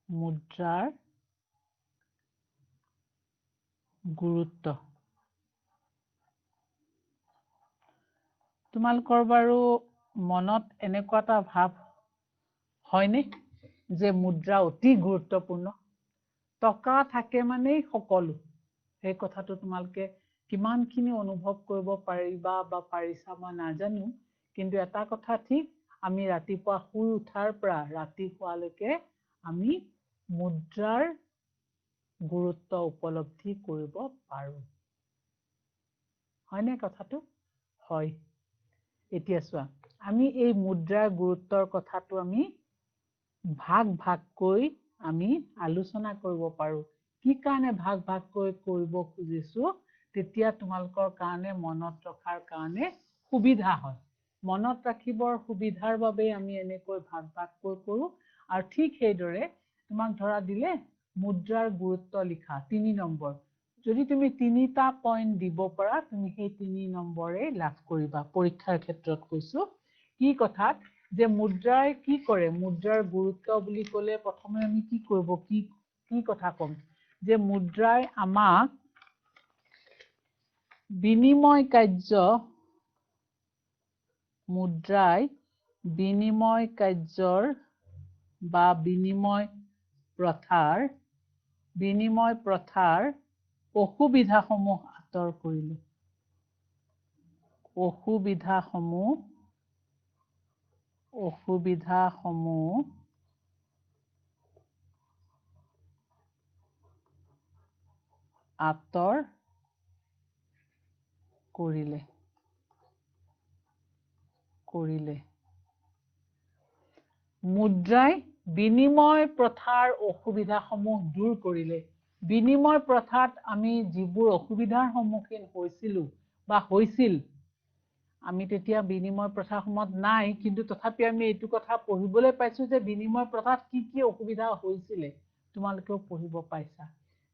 S1: মুদ্ৰাৰ গুৰুত্ব। তোমালোকৰ বাৰু মনত এনেকুৱা এটা ভাৱ হয়নে যে মুদ্ৰা অতি গুৰুত্বপূৰ্ণ? টকা থাকে মানেই সকলো। সেই কথাটো তোমালোকে কিমানখিনি অনুভৱ কৰিব পাৰিবা বা পাৰিছা মই নাজানো, কিন্তু এটা কথা ঠিক, আমি ৰাতিপুৱা শুই উঠাৰ পৰা ৰাতি শুৱালৈকে আমি মুদ্ৰাৰ গুৰুত্ব উপলব্ধি কৰিব পাৰো। হয়নে কথাটো? হয়। এতিয়া চোৱা, আমি এই মুদ্ৰাৰ গুৰুত্বৰ কথাটো আমি ভাগ ভাগকৈ আমি আলোচনা কৰিব পাৰো। কি কাৰণে ভাগ ভাগকৈ কৰিব খুজিছো? তেতিয়া তোমালোকৰ কাৰণে মনত ৰখাৰ কাৰণে সুবিধা হয়। মনত ৰাখিবৰ সুবিধাৰ বাবে আমি এনেকৈ ভাগ ভাগকৈ কৰো। আৰু ঠিক সেইদৰে তোমাক ধৰা দিলে মুদ্ৰাৰ গুৰুত্ব লিখা ৩ নম্বৰ। যদি তুমি ৩টা পইণ্ট দিব পাৰা, তুমি সেই ৩ নম্বৰে লাভ কৰিবা। পৰীক্ষাৰ ক্ষেত্ৰত কৈছো। কি কথাত যে মুদ্ৰাই কি কৰে? মুদ্ৰাৰ গুৰুত্ব বুলি ক'লে প্ৰথমে আমি কি কৰিব, কি কথা ক'ম? যে মুদ্ৰাই আমাক বিনিময় কাৰ্য, মুদ্ৰাই বিনিময় কাৰ্যৰ বা বিনিময় প্ৰথাৰ অসুবিধাসমূহ আঁতৰ কৰিলে। অসুবিধাসমূহ আঁতৰ কৰিলে। মুদ্ৰাই বিনিময় প্ৰথাৰ অসুবিধাসমূহ দূৰ কৰিলে। বিনিময় প্ৰথাত আমি যিবোৰ অসুবিধাৰ সন্মুখীন হৈছিলো বা হৈছিল, আমি তেতিয়া বিনিময় প্ৰথাসমূহত নাই, কিন্তু তথাপি আমি এইটো কথা পঢ়িবলৈ পাইছো যে বিনিময় প্ৰথাত কি কি অসুবিধা হৈছিলে, তোমালোকেও পঢ়িব পাইছা।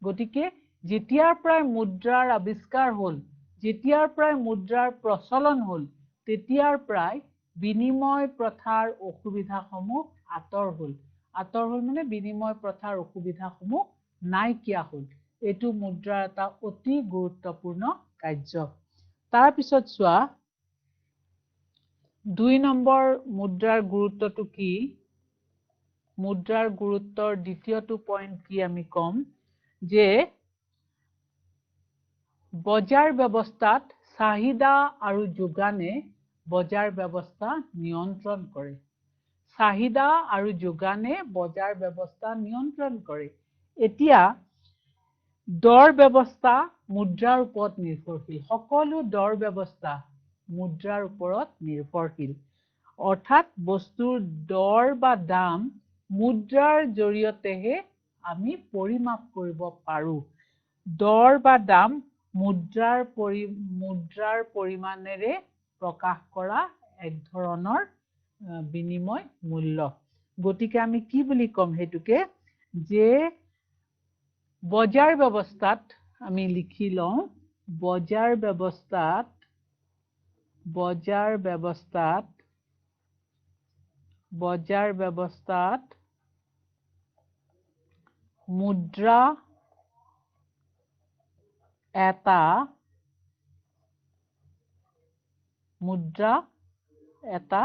S1: গতিকে যেতিয়াৰ পৰাই মুদ্ৰাৰ আৱিষ্কাৰ হ'ল, যেতিয়াৰ পৰাই মুদ্ৰাৰ প্ৰচলন হ'ল, তেতিয়াৰ পৰাই বিনিময় প্ৰথাৰ অসুবিধাসমূহ আঁতৰ হ'ল। আঁতৰ হ'ল মানে বিনিময় প্ৰথাৰ অসুবিধাসমূহ নাইকিয়া হ'ল। এইটো মুদ্ৰাৰ এটা অতি গুৰুত্বপূৰ্ণ কাৰ্য। তাৰপিছত চোৱা, ২ নম্বৰ মুদ্ৰাৰ গুৰুত্বটো কি? মুদ্ৰাৰ গুৰুত্বৰ দ্বিতীয়টো পইণ্ট কি আমি ক'ম যে বজাৰ ব্যৱস্থাত চাহিদা আৰু যোগানে বজাৰ ব্যৱস্থা নিয়ন্ত্ৰণ কৰে। চাহিদা আৰু যোগানে বজাৰ ব্যৱস্থা নিয়ন্ত্ৰণ কৰে। এতিয়া দৰ ব্যৱস্থা মুদ্ৰাৰ ওপৰত নিৰ্ভৰশীল। সকলো দৰ ব্যৱস্থা মুদ্ৰাৰ ওপৰত নিৰ্ভৰশীল। অৰ্থাৎ বস্তুৰ দৰ বা দাম মুদ্ৰাৰ জৰিয়তেহে আমি পৰিমাপ কৰিব পাৰো। দৰ বা দাম মুদ্ৰাৰ পৰিমাণেৰে প্ৰকাশ কৰা এক ধৰণৰ বিনিময় মূল্য। গতিকে আমি কি বুলি ক'ম সেইটোকে, যে বজাৰ ব্যৱস্থাত আমি লিখি লওঁ, বজাৰ ব্যৱস্থাত মুদ্ৰা এটা মুদ্ৰা এটা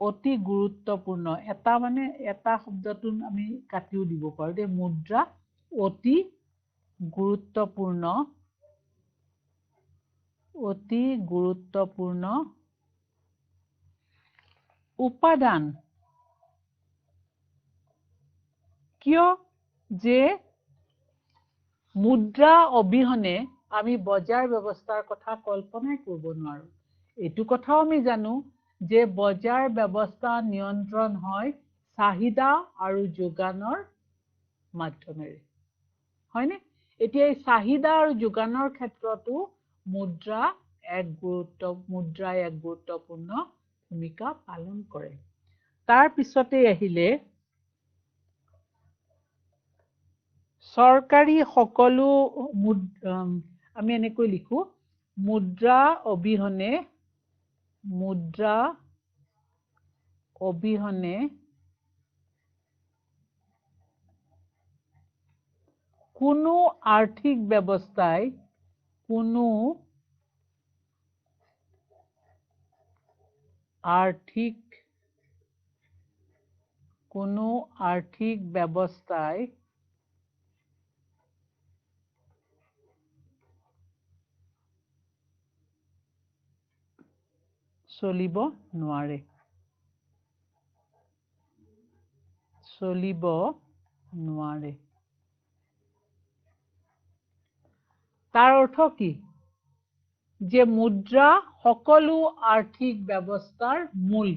S1: অতি গুৰুত্বপূৰ্ণ এটা মানে এটা শব্দটো আমি কাটিও দিব পাৰো দে মুদ্ৰা অতি গুৰুত্বপূৰ্ণ উপাদান কিয় যে মুদ্ৰা অবিহনে আমি বজাৰ ব্যৱস্থাৰ কথা কল্পনাই কৰিব নোৱাৰো এইটো কথাও আমি জানো যে বজাৰ ব্যৱস্থা নিয়ন্ত্ৰণ হয় চাহিদা আৰু যোগানৰ মাধ্যমেৰে হয়নে এতিয়া এই চাহিদা আৰু যোগানৰ ক্ষেত্ৰতো মুদ্ৰাই এক গুৰুত্বপূৰ্ণ ভূমিকা পালন কৰে তাৰ পিছতে আহিলে চৰকাৰী সকলো আমি এনেকৈ লিখো মুদ্ৰা অবিহনে কোনো আৰ্থিক ব্যৱস্থাই চলিব নোৱাৰে তাৰ অৰ্থ কি যে মুদ্ৰা সকলো আৰ্থিক ব্যৱস্থাৰ মূল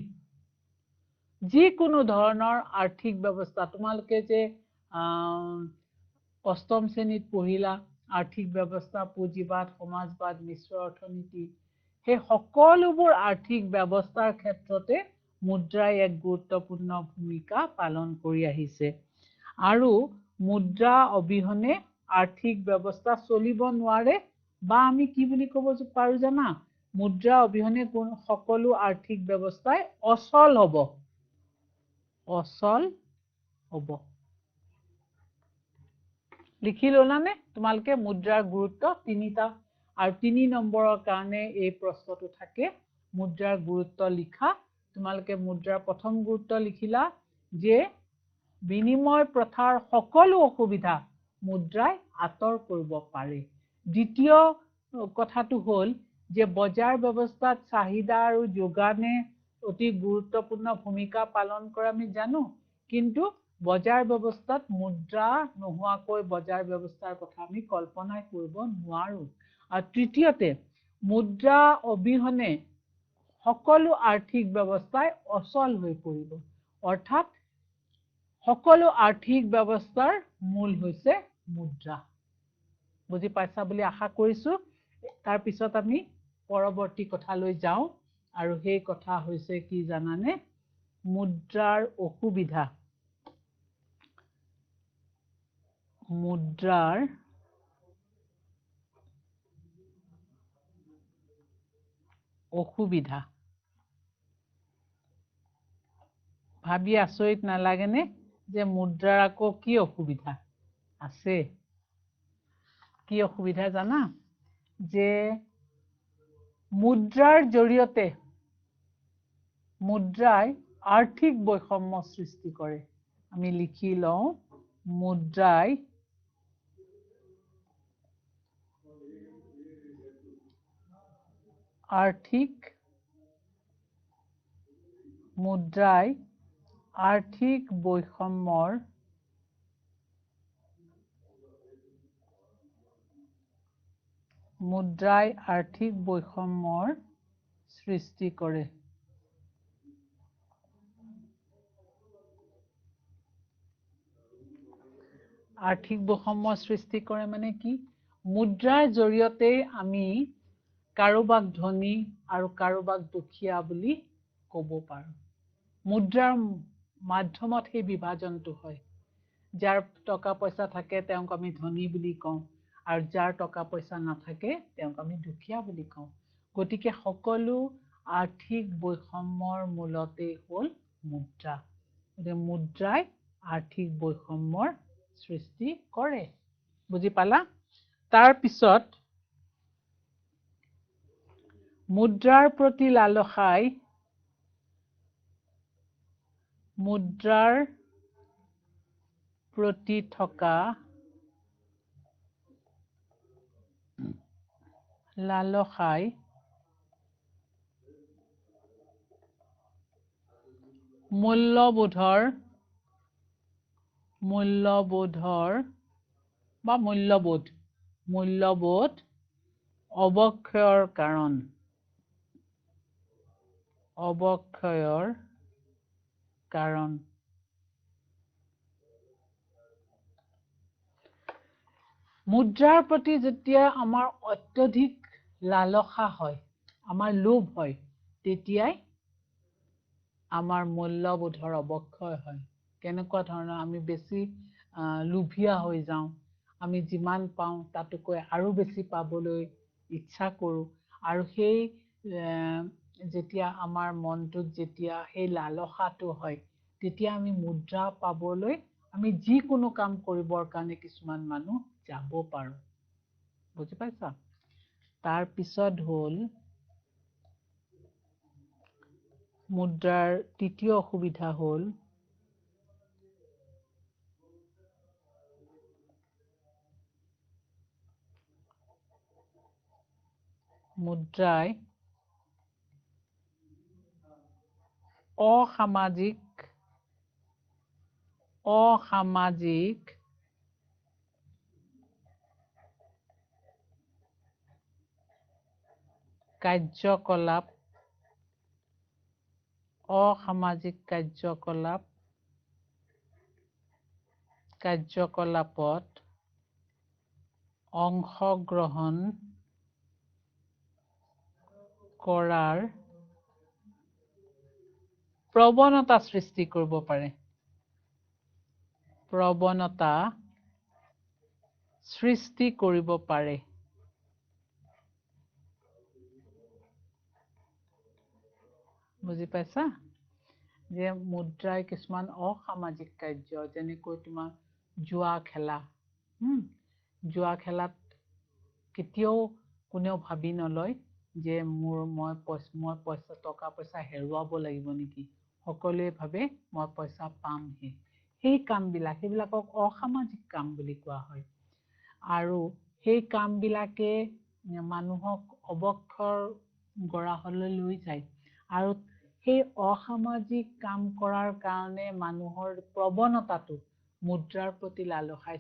S1: যিকোনো ধৰণৰ আৰ্থিক ব্যৱস্থা তোমালোকে যে অষ্টম শ্ৰেণীত পঢ়িলা আৰ্থিক ব্যৱস্থা পুঁজিবাদ সমাজবাদ মিশ্ৰ অৰ্থনীতি সেই সকলোবোৰ আৰ্থিক ব্যৱস্থাৰ ক্ষেত্ৰতে মুদ্ৰাই এক গুৰুত্বপূৰ্ণ ভূমিকা পালন কৰি আহিছে আৰু মুদ্ৰা অবিহনে আৰ্থিক ব্যৱস্থা চলিব নোৱাৰে বা আমি কি বুলি ক'ব পাৰো জানা মুদ্ৰা অবিহনে সকলো আৰ্থিক ব্যৱস্থাই অচল হ'ব লিখি ললানে তোমালোকে মুদ্ৰাৰ গুৰুত্ব তিনিটা আৰু 3 নম্বৰৰ কাৰণে এই প্ৰশ্নটো থাকে মুদ্ৰাৰ গুৰুত্ব লিখা তোমালোকে মুদ্ৰাৰ প্ৰথম গুৰুত্ব লিখিলা যে বিনিময় প্ৰথাৰ সকলো অসুবিধা মুদ্ৰাই আঁতৰ কৰিব পাৰে দ্বিতীয় কথাটো হ'ল যে বজাৰ ব্যৱস্থাত চাহিদা আৰু যোগানে অতি গুৰুত্বপূৰ্ণ ভূমিকা পালন কৰে আমি জানো কিন্তু বজাৰ ব্যৱস্থাত মুদ্ৰা নোহোৱাকৈ বজাৰ ব্যৱস্থাৰ কথা আমি কল্পনাই কৰিব নোৱাৰো আৰু তৃতীয়তে মুদ্ৰা অবিহনে সকলো আৰ্থিক ব্যৱস্থাই অচল হৈ পৰিব অৰ্থাৎ সকলো আৰ্থিক ব্যৱস্থাৰ মূল হৈছে মুদ্ৰা বুজি পাইছা বুলি আশা কৰিছো তাৰ পিছত আমি পৰৱৰ্তী কথালৈ যাওঁ আৰু সেই কথা হৈছে কি জানানে মুদ্ৰাৰ অসুবিধা ভাবি আচৰিত নালাগেনে যে মুদ্ৰাৰ আকৌ কি অসুবিধা আছে কি অসুবিধা জানা যে মুদ্ৰাৰ জৰিয়তে মুদ্ৰাই আৰ্থিক বৈষম্য সৃষ্টি কৰে আমি লিখি লওঁ মুদ্ৰাই আৰ্থিক বৈষম্যৰ সৃষ্টি কৰে আৰ্থিক বৈষম্য সৃষ্টি কৰে মানে কি মুদ্ৰাৰ জৰিয়তে আমি কাৰোবাক ধনী আৰু কাৰোবাক দুখীয়া বুলি ক'ব পাৰো মুদ্ৰাৰ মাধ্যমত সেই বিভাজনটো হয় যাৰ টকা পইচা থাকে তেওঁক আমি ধনী বুলি কওঁ আৰু যাৰ টকা পইচা নাথাকে তেওঁক আমি দুখীয়া বুলি কওঁ গতিকে সকলো আৰ্থিক বৈষম্যৰ মূলতে হ'ল মুদ্ৰা মুদ্ৰাই আৰ্থিক বৈষম্যৰ সৃষ্টি কৰে বুজি পালা তাৰ পিছত মুদ্ৰাৰ প্ৰতি লালসাই মুদ্ৰাৰ প্ৰতি থকা লালসাই মূল্যবোধৰ বা মূল্যবোধ অৱক্ষয়ৰ কাৰণ মুদ্ৰাৰ প্ৰতি যেতিয়া আমাৰ অত্যধিক লালসা হয়, আমাৰ লোভ হয়, তেতিয়াই আমাৰ মূল্যবোধৰ অৱক্ষয় হয়। কেনেকুৱা ধৰণৰ আমি বেছি লোভীয়া হৈ যাওঁ, আমি যিমান পাওঁ তাতকৈ আৰু বেছি পাবলৈ ইচ্ছা কৰোঁ, আৰু সেই যেতিয়া আমাৰ মনটোত যেতিয়া সেই লালসাটো হয়, তেতিয়া আমি মুদ্ৰা পাবলৈ আমি যিকোনো কাম কৰিবৰ কাৰণে কিছুমান মানুহ যাব পাৰোঁ। বুজি পাইছা? তাৰপিছত হ'ল মুদ্ৰাৰ তৃতীয় অসুবিধা হ'ল মুদ্ৰাই অসামাজিক কাৰ্যকলাপত অংশগ্ৰহণ কৰাৰ প্ৰৱণতা সৃষ্টি কৰিব পাৰে। বুজি পাইছা? যে মুদ্ৰাই কিছুমান অসামাজিক কাৰ্য, যেনেকৈ তোমাৰ জুৱা খেলা। জুৱা খেলাত কেতিয়াও কোনেও ভাবি নলয় যে মই টকা পইচা হেৰুৱাব লাগিব নেকি। সকলোৱে ভাবে মই পইচা পামহে। সেইবিলাকক অসামাজিক কাম বুলি কোৱা হয়। আৰু সেই কামবিলাকে মানুহক অৱক্ষয়ৰ গৰাহলৈ লৈ যায়। আৰু সেই অসামাজিক কাম কৰাৰ কাৰণে মানুহৰ প্ৰৱণতাটো মুদ্ৰাৰ প্ৰতি লালসাই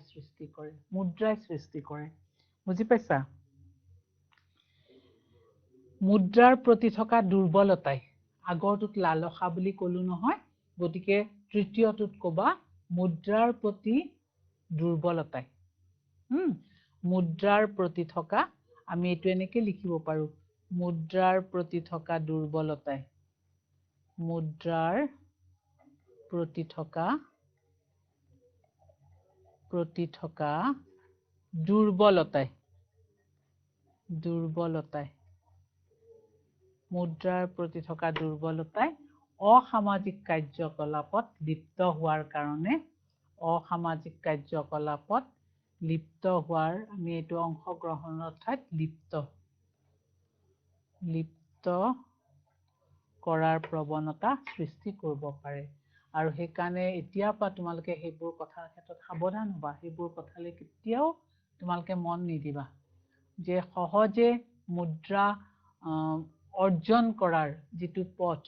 S1: মুদ্ৰাই সৃষ্টি কৰে। বুজি পাইছা? মুদ্ৰাৰ প্ৰতি থকা দুৰ্বলতাই, আগৰটোত লালসা বুলি ক'লো নহয়, গতিকে তৃতীয়টোত ক'বা মুদ্ৰাৰ প্ৰতি দুৰ্বলতাই। মুদ্ৰাৰ প্ৰতি থকা, আমি এইটো এনেকে লিখিব পাৰো, মুদ্ৰাৰ প্ৰতি থকা দুৰ্বলতাই। মুদ্ৰাৰ প্ৰতি থকা দুৰ্বলতাই মুদ্ৰাৰ প্ৰতি থকা দুৰ্বলতাই অসামাজিক কাৰ্যকলাপত লিপ্ত হোৱাৰ কাৰণে, আমি এইটো অংশগ্ৰহণৰ ঠাইত লিপ্ত কৰাৰ প্ৰৱণতা সৃষ্টি কৰিব পাৰে। আৰু সেইকাৰণে এতিয়াৰ পৰা তোমালোকে সেইবোৰ কথাৰ ক্ষেত্ৰত সাৱধান হ'বা। সেইবোৰ কথালৈ কেতিয়াও তোমালোকে মন নিদিবা। যে সহজে মুদ্ৰা অৰ্জন কৰাৰ যিটো পথ,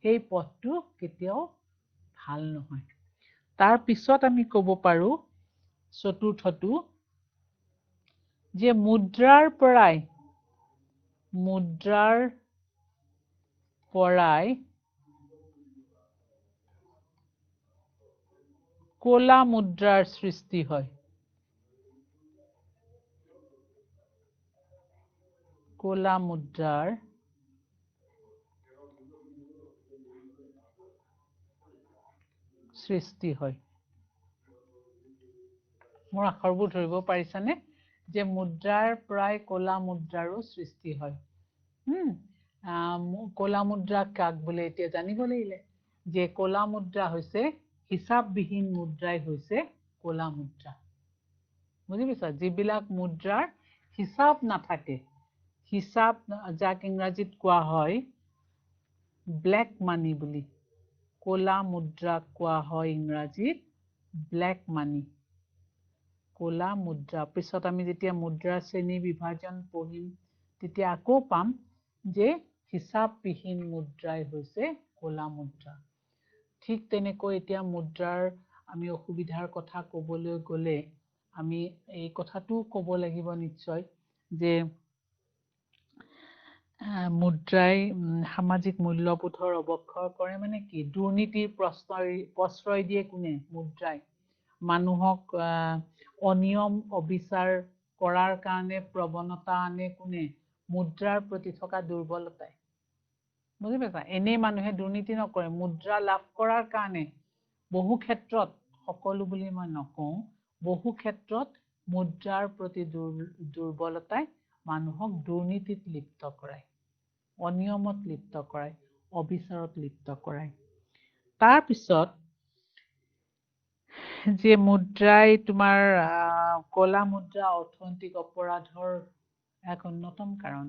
S1: সেই পথটো কেতিয়াও ভাল নহয়। তাৰ পিছত আমি ক'ব পাৰো চতুৰ্থটো, যে মুদ্ৰাৰ পৰাই ক'লা মুদ্ৰাৰ সৃষ্টি হয়। ক'লা মুদ্ৰাৰ সৃষ্টি হয়। মোৰ আখৰবোৰ ধৰিব পাৰিছানে? যে মুদ্ৰাৰ পৰাই ক'লা মুদ্ৰাৰো সৃষ্টি হয়। ক'লা মুদ্ৰা কাক বোলে এতিয়া জানিব লাগিলে। যে ক'লা মুদ্ৰা হৈছে হিচাপবিহীন মুদ্ৰাই হৈছে ক'লা মুদ্ৰা। বুজি পাইছা? যিবিলাক মুদ্ৰাৰ হিচাপ নাথাকে, হিচাপ যাক ইংৰাজীত কোৱা হয় ব্লেক মানি বুলি ক'লা মুদ্ৰাক কোৱা হয় ইংৰাজীত ব্লেক মানি ক'লা মুদ্ৰা পিছত আমি যেতিয়া মুদ্ৰাৰ শ্ৰেণী বিভাজন পঢ়িম তেতিয়া আকৌ পাম যে হিচাপবিহীন মুদ্ৰাই হৈছে ক'লা মুদ্ৰা ঠিক তেনেকৈ এতিয়া মুদ্ৰাৰ আমি অসুবিধাৰ কথা ক'বলৈ গ'লে আমি এই কথাটো ক'ব লাগিব নিশ্চয় যে মুদ্ৰাই সামাজিক মূল্যবোধৰ অৱক্ষয় কৰে মানে কি দুৰ্নীতিৰ প্ৰশ্ৰয় দিয়ে কোনে মুদ্ৰাই মানুহক অনিয়ম অবিচাৰ কৰাৰ কাৰণে প্ৰৱণতা আনে কোনে মুদ্ৰাৰ প্ৰতি থকা দুৰ্বলতাই বুজি পাইছা এনেই মানুহে দুৰ্নীতি নকৰে মুদ্ৰা লাভ কৰাৰ কাৰণে বহু ক্ষেত্ৰত সকলো বুলি মই নকওঁ বহু ক্ষেত্ৰত মুদ্ৰাৰ প্ৰতি দুৰ্বলতাই মানুহক দুৰ্নীতিত লিপ্ত কৰায় অনিয়মত লিপ্ত কৰায় অবিচাৰত লিপ্ত কৰায় তাৰ পিছত যে মুদ্ৰাই তোমাৰ ক'লা মুদ্ৰা অৰ্থনৈতিক অপৰাধৰ এক অন্যতম কাৰণ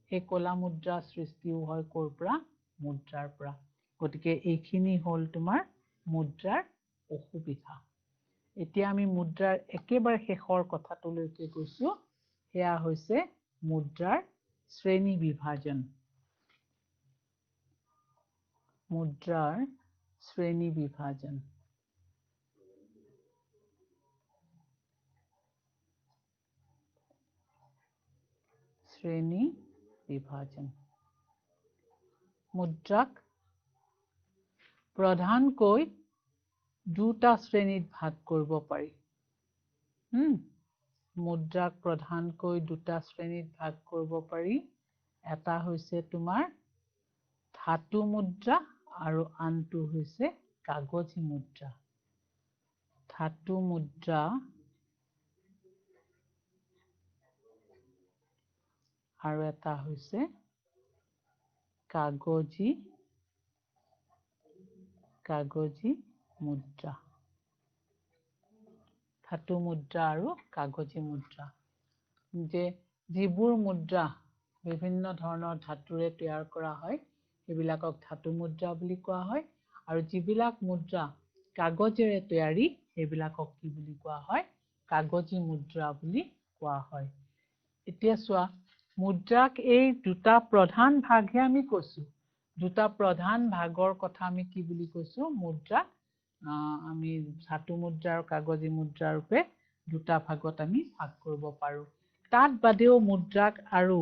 S1: সেই ক'লা মুদ্ৰা সৃষ্টিও হয় ক'ৰ পৰা মুদ্ৰাৰ পৰা গতিকে এইখিনি হ'ল তোমাৰ মুদ্ৰাৰ অসুবিধা এতিয়া আমি মুদ্ৰাৰ একেবাৰে শেষৰ কথাটোলৈকে গৈছো সেয়া হৈছে মুদ্ৰাৰ শ্ৰেণী বিভাজন মুদ্ৰাৰ শ্ৰেণী বিভাজন শ্ৰেণী বিভাজন মুদ্ৰাক প্ৰধানকৈ দুটা শ্ৰেণীত ভাগ কৰিব পাৰি মুদ্ৰাক প্ৰধানকৈ দুটা শ্ৰেণীত ভাগ কৰিব পাৰি এটা হৈছে তোমাৰ ধাতু মুদ্ৰা আৰু আনটো হৈছে কাগজী মুদ্ৰা ধাতু মুদ্ৰা আৰু এটা হৈছে কাগজী মুদ্ৰা ধাতু মুদ্ৰা আৰু কাগজী মুদ্ৰা যে যিবোৰ মুদ্ৰা বিভিন্ন ধৰণৰ ধাতুৰে তৈয়াৰ কৰা হয় সেইবিলাকক ধাতু মুদ্ৰা বুলি কোৱা হয় আৰু যিবিলাক মুদ্ৰা কাগজেৰে তৈয়াৰী সেইবিলাকক কি বুলি কোৱা হয় কাগজী মুদ্ৰা বুলি কোৱা হয় এতিয়া চোৱা মুদ্ৰাক এই দুটা প্ৰধান ভাগহে আমি কৈছো দুটা প্ৰধান ভাগৰ কথা আমি কি বুলি কৈছো মুদ্ৰাক আমি ধাতু মুদ্ৰা আৰু কাগজী মুদ্ৰা ৰূপে দুটা ভাগত আমি ভাগ কৰিব পাৰো তাত বাদেও মুদ্ৰাক আৰু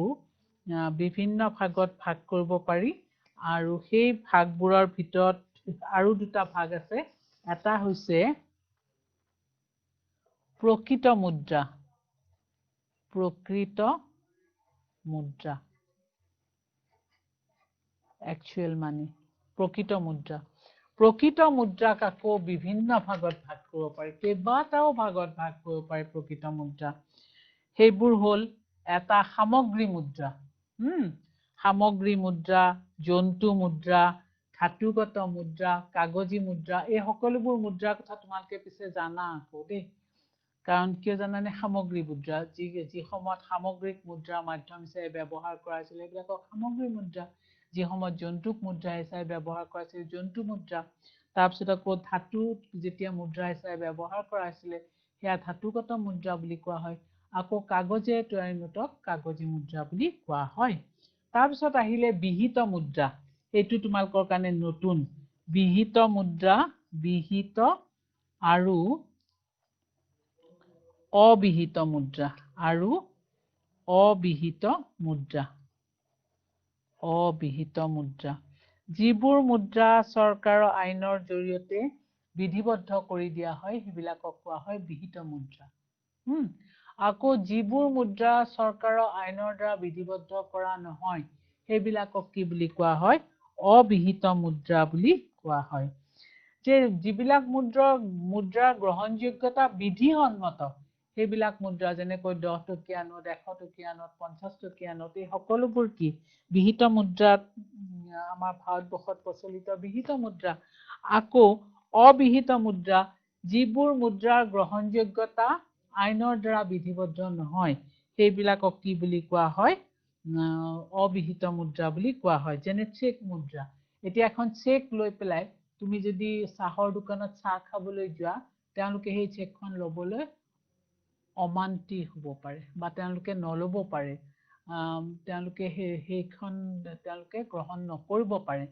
S1: বিভিন্ন ভাগত ভাগ কৰিব পাৰি আৰু সেই ভাগবোৰৰ ভিতৰত আৰু দুটা ভাগ আছে এটা হৈছে প্ৰকৃত মুদ্ৰা actual money প্ৰকৃত মুদ্ৰাক আকৌ বিভিন্ন ভাগত ভাগ কৰিব পাৰি কেইবাটাও ভাগত ভাগ কৰিব পাৰি প্ৰকৃত মুদ্ৰা সেইবোৰ হ'ল এটা সামগ্ৰী মুদ্ৰা সামগ্ৰী মুদ্ৰা জন্তু মুদ্ৰা ধাতুগত মুদ্ৰা কাগজী মুদ্ৰা এই সকলোবোৰ মুদ্ৰাৰ কথা তোমালোকে পিছে জানা আকৌ দেই কাৰণ কিয় জানানে সামগ্ৰী মুদ্ৰা যি সময়ত সামগ্ৰিক মুদ্ৰা মাধ্যম হিচাপে ব্যৱহাৰ কৰা হৈছিল সেইবিলাকক সামগ্ৰী মুদ্ৰা যি সময়ত জন্তুক মুদ্ৰা হিচাপে ব্যৱহাৰ কৰা হৈছিল জন্তু মুদ্ৰা তাৰপিছত আকৌ ধাতু যেতিয়া মুদ্ৰা হিচাপে ব্যৱহাৰ কৰা হৈছিল সেয়া ধাতুগত মুদ্ৰা বুলি কোৱা হয় আকৌ কাগজেৰে তৈয়াৰী নোটক কাগজী মুদ্ৰা বুলি কোৱা হয় তাৰপিছত আহিলে বিহিত মুদ্ৰা এইটো তোমালোকৰ কাৰণে নতুন বিহিত মুদ্ৰা বিহিত আৰু অবিহিত মুদ্ৰা যিবোৰ মুদ্ৰা চৰকাৰৰ আইনৰ জৰিয়তে বিধিবদ্ধ কৰি দিয়া হয় সেইবিলাকক কোৱা হয় বিহিত মুদ্ৰা আকৌ যিবোৰ মুদ্ৰা চৰকাৰৰ আইনৰ দ্বাৰা বিধিবদ্ধ কৰা নহয় সেইবিলাকক কি বুলি কোৱা হয় অবিহিত মুদ্ৰা বুলি কোৱা হয় যে যিবিলাক মুদ্ৰাৰ গ্ৰহণযোগ্যতা বিধিসন্মত সেইবিলাক মুদ্ৰা যেনেকৈ 10 টকীয়া নোট 100 টকীয়া নোট 50 টকীয়া নোট এই সকলোবোৰ কি বিহিত মুদ্ৰা আমাৰ ভাৰতবৰ্ষত প্ৰচলিত বিহিত মুদ্ৰা আকৌ অবিহিত মুদ্ৰা যিবোৰ মুদ্ৰাৰ গ্ৰহণযোগ্যতা আইনৰ দ্বাৰা বিধিবদ্ধ নহয় সেইবিলাকক কি বুলি কোৱা হয় অবিহিত মুদ্ৰা বুলি কোৱা হয় যেনে চেক মুদ্ৰা এতিয়া এখন চেক লৈ পেলাই তুমি যদি চাহৰ দোকানত চাহ খাবলৈ যোৱা তেওঁলোকে সেই চেকখন ল'বলৈ অমান্তি হ'ব পাৰে বা তেওঁলোকে নল'ব পাৰে তেওঁলোকে সেইখন তেওঁলোকে গ্ৰহণ নকৰিব পাৰে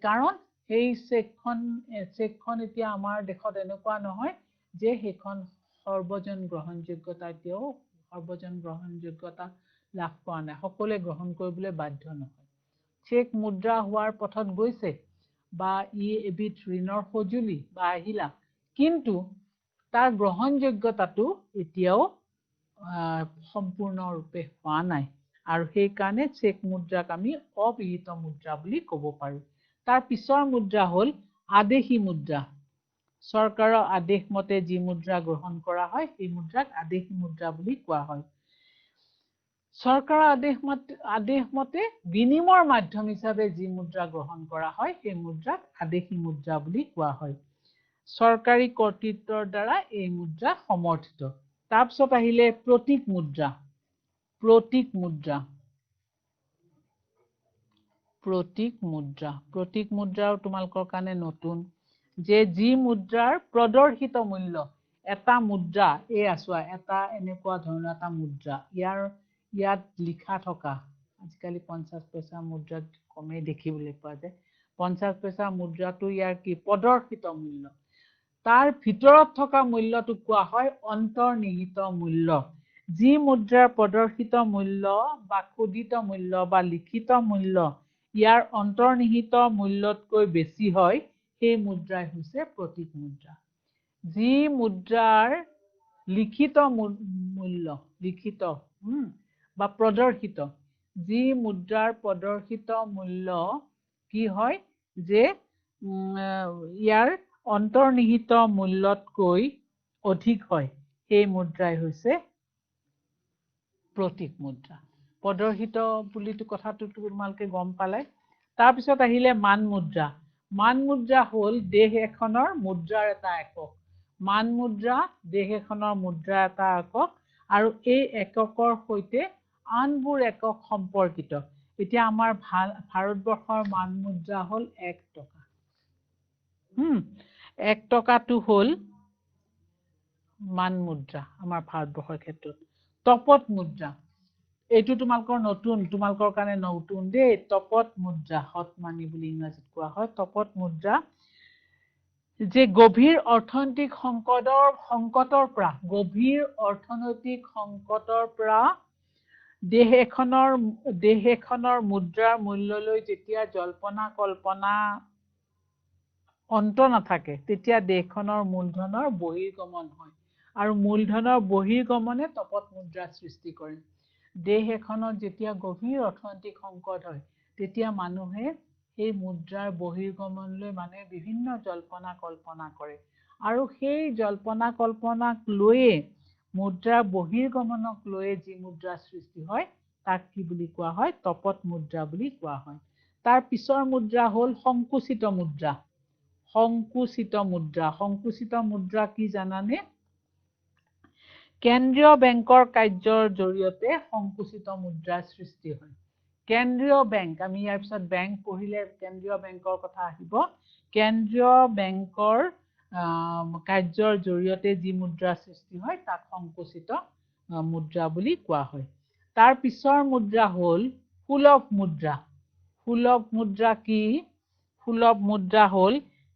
S1: কাৰণ সেই চেকখন এতিয়া আমাৰ দেশত এনেকুৱা নহয় যে সেইখন সৰ্বজন গ্ৰহণযোগ্যতা এতিয়াও সৰ্বজন গ্ৰহণযোগ্যতা লাভ কৰা নাই সকলোৱে গ্ৰহণ কৰিবলৈ বাধ্য নহয় চেক মুদ্ৰা হোৱাৰ পথত গৈছে বা ই এবিধ ঋণৰ সঁজুলি বা আহিলা কিন্তু তাৰ গ্ৰহণযোগ্যতাটো এতিয়াও সম্পূৰ্ণৰূপে হোৱা নাই আৰু সেইকাৰণে চেক মুদ্ৰাক আমি অবিহিত মুদ্ৰা বুলি ক'ব পাৰো তাৰ পিছৰ মুদ্ৰা হ'ল আদেশী মুদ্ৰা চৰকাৰৰ আদেশ মতে যি মুদ্ৰা গ্ৰহণ কৰা হয় সেই মুদ্ৰাক আদেশী মুদ্ৰা বুলি কোৱা হয় চৰকাৰৰ আদেশ মতে বিনিময়ৰ মাধ্যম হিচাপে যি মুদ্ৰা গ্ৰহণ কৰা হয় সেই মুদ্ৰাক আদেশী মুদ্ৰা বুলি কোৱা হয় চৰকাৰী কৰ্তৃত্বৰ দ্বাৰা এই মুদ্ৰা সমৰ্থিত তাৰপিছত আহিলে প্ৰতীক মুদ্ৰা প্ৰতীক মুদ্ৰাও তোমালোকৰ কাৰণে নতুন যে যি মুদ্ৰাৰ প্ৰদৰ্শিত মূল্য এটা মুদ্ৰা এই আছোৱা এটা এনেকুৱা ধৰণৰ এটা মুদ্ৰা ইয়াত লিখা থকা আজিকালি 50 পইচা মুদ্ৰাত কমেই দেখিবলৈ পোৱা যায় 50 পইচা মুদ্ৰাটো ইয়াৰ কি প্ৰদৰ্শিত মূল্য তাৰ ভিতৰত থকা মূল্যটো কোৱা হয় অন্তৰ্নিহিত মূল্য যি মুদ্ৰাৰ প্ৰদৰ্শিত মূল্য বা খোদিত মূল্য বা লিখিত মূল্য ইয়াৰ অন্তৰ্নিহিত মূল্যতকৈ বেছি হয় সেই মুদ্ৰাই হৈছে প্ৰতীক মুদ্ৰা যি মুদ্ৰাৰ লিখিত মূল্য বা প্ৰদৰ্শিত যি মুদ্ৰাৰ প্ৰদৰ্শিত মূল্য কি হয় যে ইয়াৰ অন্তৰ্নিহিত মূল্যতকৈ অধিক হয় সেই মুদ্ৰাই হৈছে প্ৰতীক মুদ্ৰা প্ৰদৰ্শিত বুলি কথাটো তোমালোকে গম পালে তাৰপিছত আহিলে মান মুদ্ৰা হ'ল দেশ এখনৰ মুদ্ৰাৰ এটা একক মান মুদ্ৰা দেশ এখনৰ মুদ্ৰাৰ এটা একক আৰু এই এককৰ সৈতে আনবোৰ একক সম্পৰ্কিত এতিয়া আমাৰ ভাৰতবৰ্ষৰ মান মুদ্ৰা হ'ল 1 টকা 1 টকাটো হ'ল মান মুদ্ৰা আমাৰ ভাৰতবৰ্ষৰ ক্ষেত্ৰত তপত মুদ্ৰা এইটো তোমালোকৰ কাৰণে নতুন দেই তপত মুদ্ৰা হট মানি বুলি ইংৰাজীত কোৱা হয় তপত মুদ্ৰা যে গভীৰ অৰ্থনৈতিক সংকটৰ পৰা দেশ এখনৰ মুদ্ৰাৰ মূল্যলৈ যেতিয়া জল্পনা কল্পনা অন্ত নাথাকে তেতিয়া দেশখনৰ মূলধনৰ বহিৰ্গমন হয় আৰু মূলধনৰ বহিৰ্গমনে তপত মুদ্ৰা সৃষ্টি কৰে দেশ এখনত যেতিয়া গভীৰ অৰ্থনৈতিক সংকট হয় তেতিয়া মানুহে সেই মুদ্ৰাৰ বহিৰ্গমনলৈ মানুহে বিভিন্ন জল্পনা কল্পনা কৰে আৰু সেই জল্পনা কল্পনাক লৈয়ে মুদ্ৰাৰ বহিৰ্গমনক লৈয়ে যি মুদ্ৰা সৃষ্টি হয় তাক কি বুলি কোৱা হয় তপত মুদ্ৰা বুলি কোৱা হয় তাৰ পিছৰ মুদ্ৰা হ'ল সংকুচিত মুদ্ৰা কি জানানে কেন্দ্ৰীয় বেংকৰ কাৰ্যৰ জৰিয়তে সংকুচিত মুদ্ৰাৰ সৃষ্টি হয় কেন্দ্ৰীয় বেংক আমি ইয়াৰ পিছত বেংক পঢ়িলে কেন্দ্ৰীয় বেংকৰ কথা আহিব কেন্দ্ৰীয় বেংকৰ কাৰ্যৰ জৰিয়তে যি মুদ্ৰা সৃষ্টি হয় তাক সংকুচিত মুদ্ৰা বুলি কোৱা হয় তাৰ পিছৰ মুদ্ৰা হ'ল সুলভ মুদ্ৰা কি সুলভ মুদ্ৰা হ'ল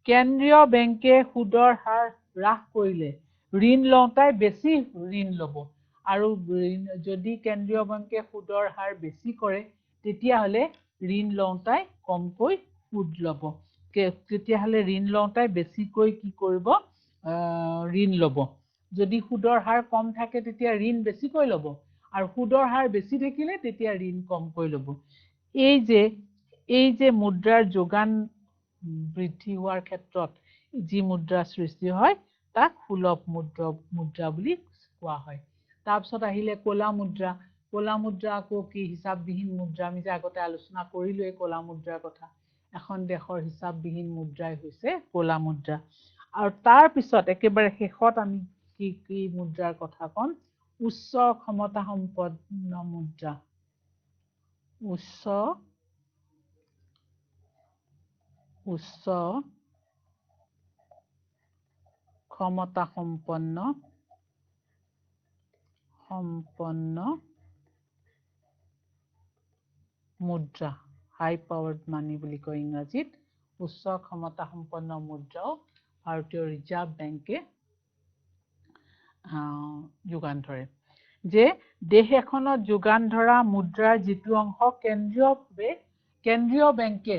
S1: কেন্দ্ৰীয় বেংকে সুদৰ হাৰ হ্ৰাস কৰিলে ঋণ লওঁতাই বেছি ঋণ ল'ব আৰু যদি কেন্দ্ৰীয় বেংকে সুদৰ হাৰ বেছি কৰে তেতিয়াহ'লে ঋণ লওঁতাই কমকৈ সুদ ল'ব তেতিয়াহ'লে ঋণ লওঁতাই বেছিকৈ কি কৰিব ঋণ ল'ব যদি সুদৰ হাৰ কম থাকে তেতিয়া ঋণ বেছিকৈ ল'ব আৰু সুদৰ হাৰ বেছি থাকিলে তেতিয়া ঋণ কমকৈ ল'ব এই যে মুদ্ৰাৰ যোগান বৃদ্ধি হোৱাৰ ক্ষেত্ৰত যি মুদ্ৰা সৃষ্টি হয় তাক সুলভ মুদ্ৰা বুলি কোৱা হয় তাৰপিছত আহিলে ক'লা মুদ্ৰা আকৌ কি হিচাপবিহীন মুদ্ৰা আমি যে আগতে আলোচনা কৰিলোৱে ক'লা মুদ্ৰাৰ কথা এখন দেশৰ হিচাপবিহীন মুদ্ৰাই হৈছে ক'লা মুদ্ৰা আৰু তাৰ পিছত একেবাৰে শেষত আমি কি মুদ্ৰাৰ কথা ক'ম উচ্চ ক্ষমতা সম্পন্ন মুদ্ৰা উচ্চ ক্ষমতা সম্পন্ন মুদ্ৰা, হাই পাৱাৰ্ড মানি বুলি কয় ইংৰাজীত। উচ্চ ক্ষমতা সম্পন্ন মুদ্ৰাও ভাৰতীয় ৰিজাৰ্ভ বেংকে যোগান ধৰে। যে দেশ এখনত যোগান ধৰা মুদ্ৰাৰ যিটো অংশ কেন্দ্ৰীয় বেংকে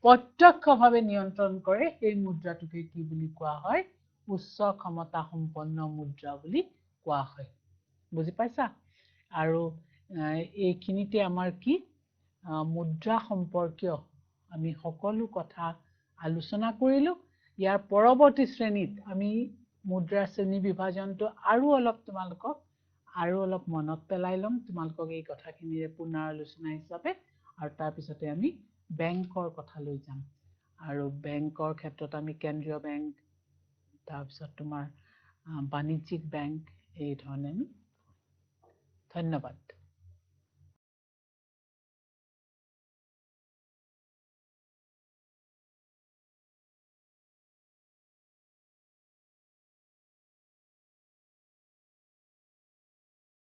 S1: প্ৰত্যক্ষভাৱে নিয়ন্ত্ৰণ কৰে, সেই মুদ্ৰাটোকে কি বুলি কোৱা হয়? উচ্চ ক্ষমতা সম্পন্ন মুদ্ৰা বুলি কোৱা হয়। বুজি পাইছা? আৰু এইখিনিতে আমাৰ কি মুদ্ৰা সম্পৰ্কীয় আমি সকলো কথা আলোচনা কৰিলো। ইয়াৰ পৰৱৰ্তী শ্ৰেণীত আমি মুদ্ৰাৰ শ্ৰেণী বিভাজনটো আৰু অলপ মনত পেলাই ল'ম তোমালোকক এই কথাখিনিৰে পুনৰ আলোচনা হিচাপে। আৰু তাৰপিছতে আমি বেংকৰ কথালৈ যাম। আৰু বেংকৰ ক্ষেত্ৰত আমি কেন্দ্ৰীয় বেংক, তাৰপিছত তোমাৰ বাণিজ্যিক বেংক, এই ধৰণে। ধন্যবাদ।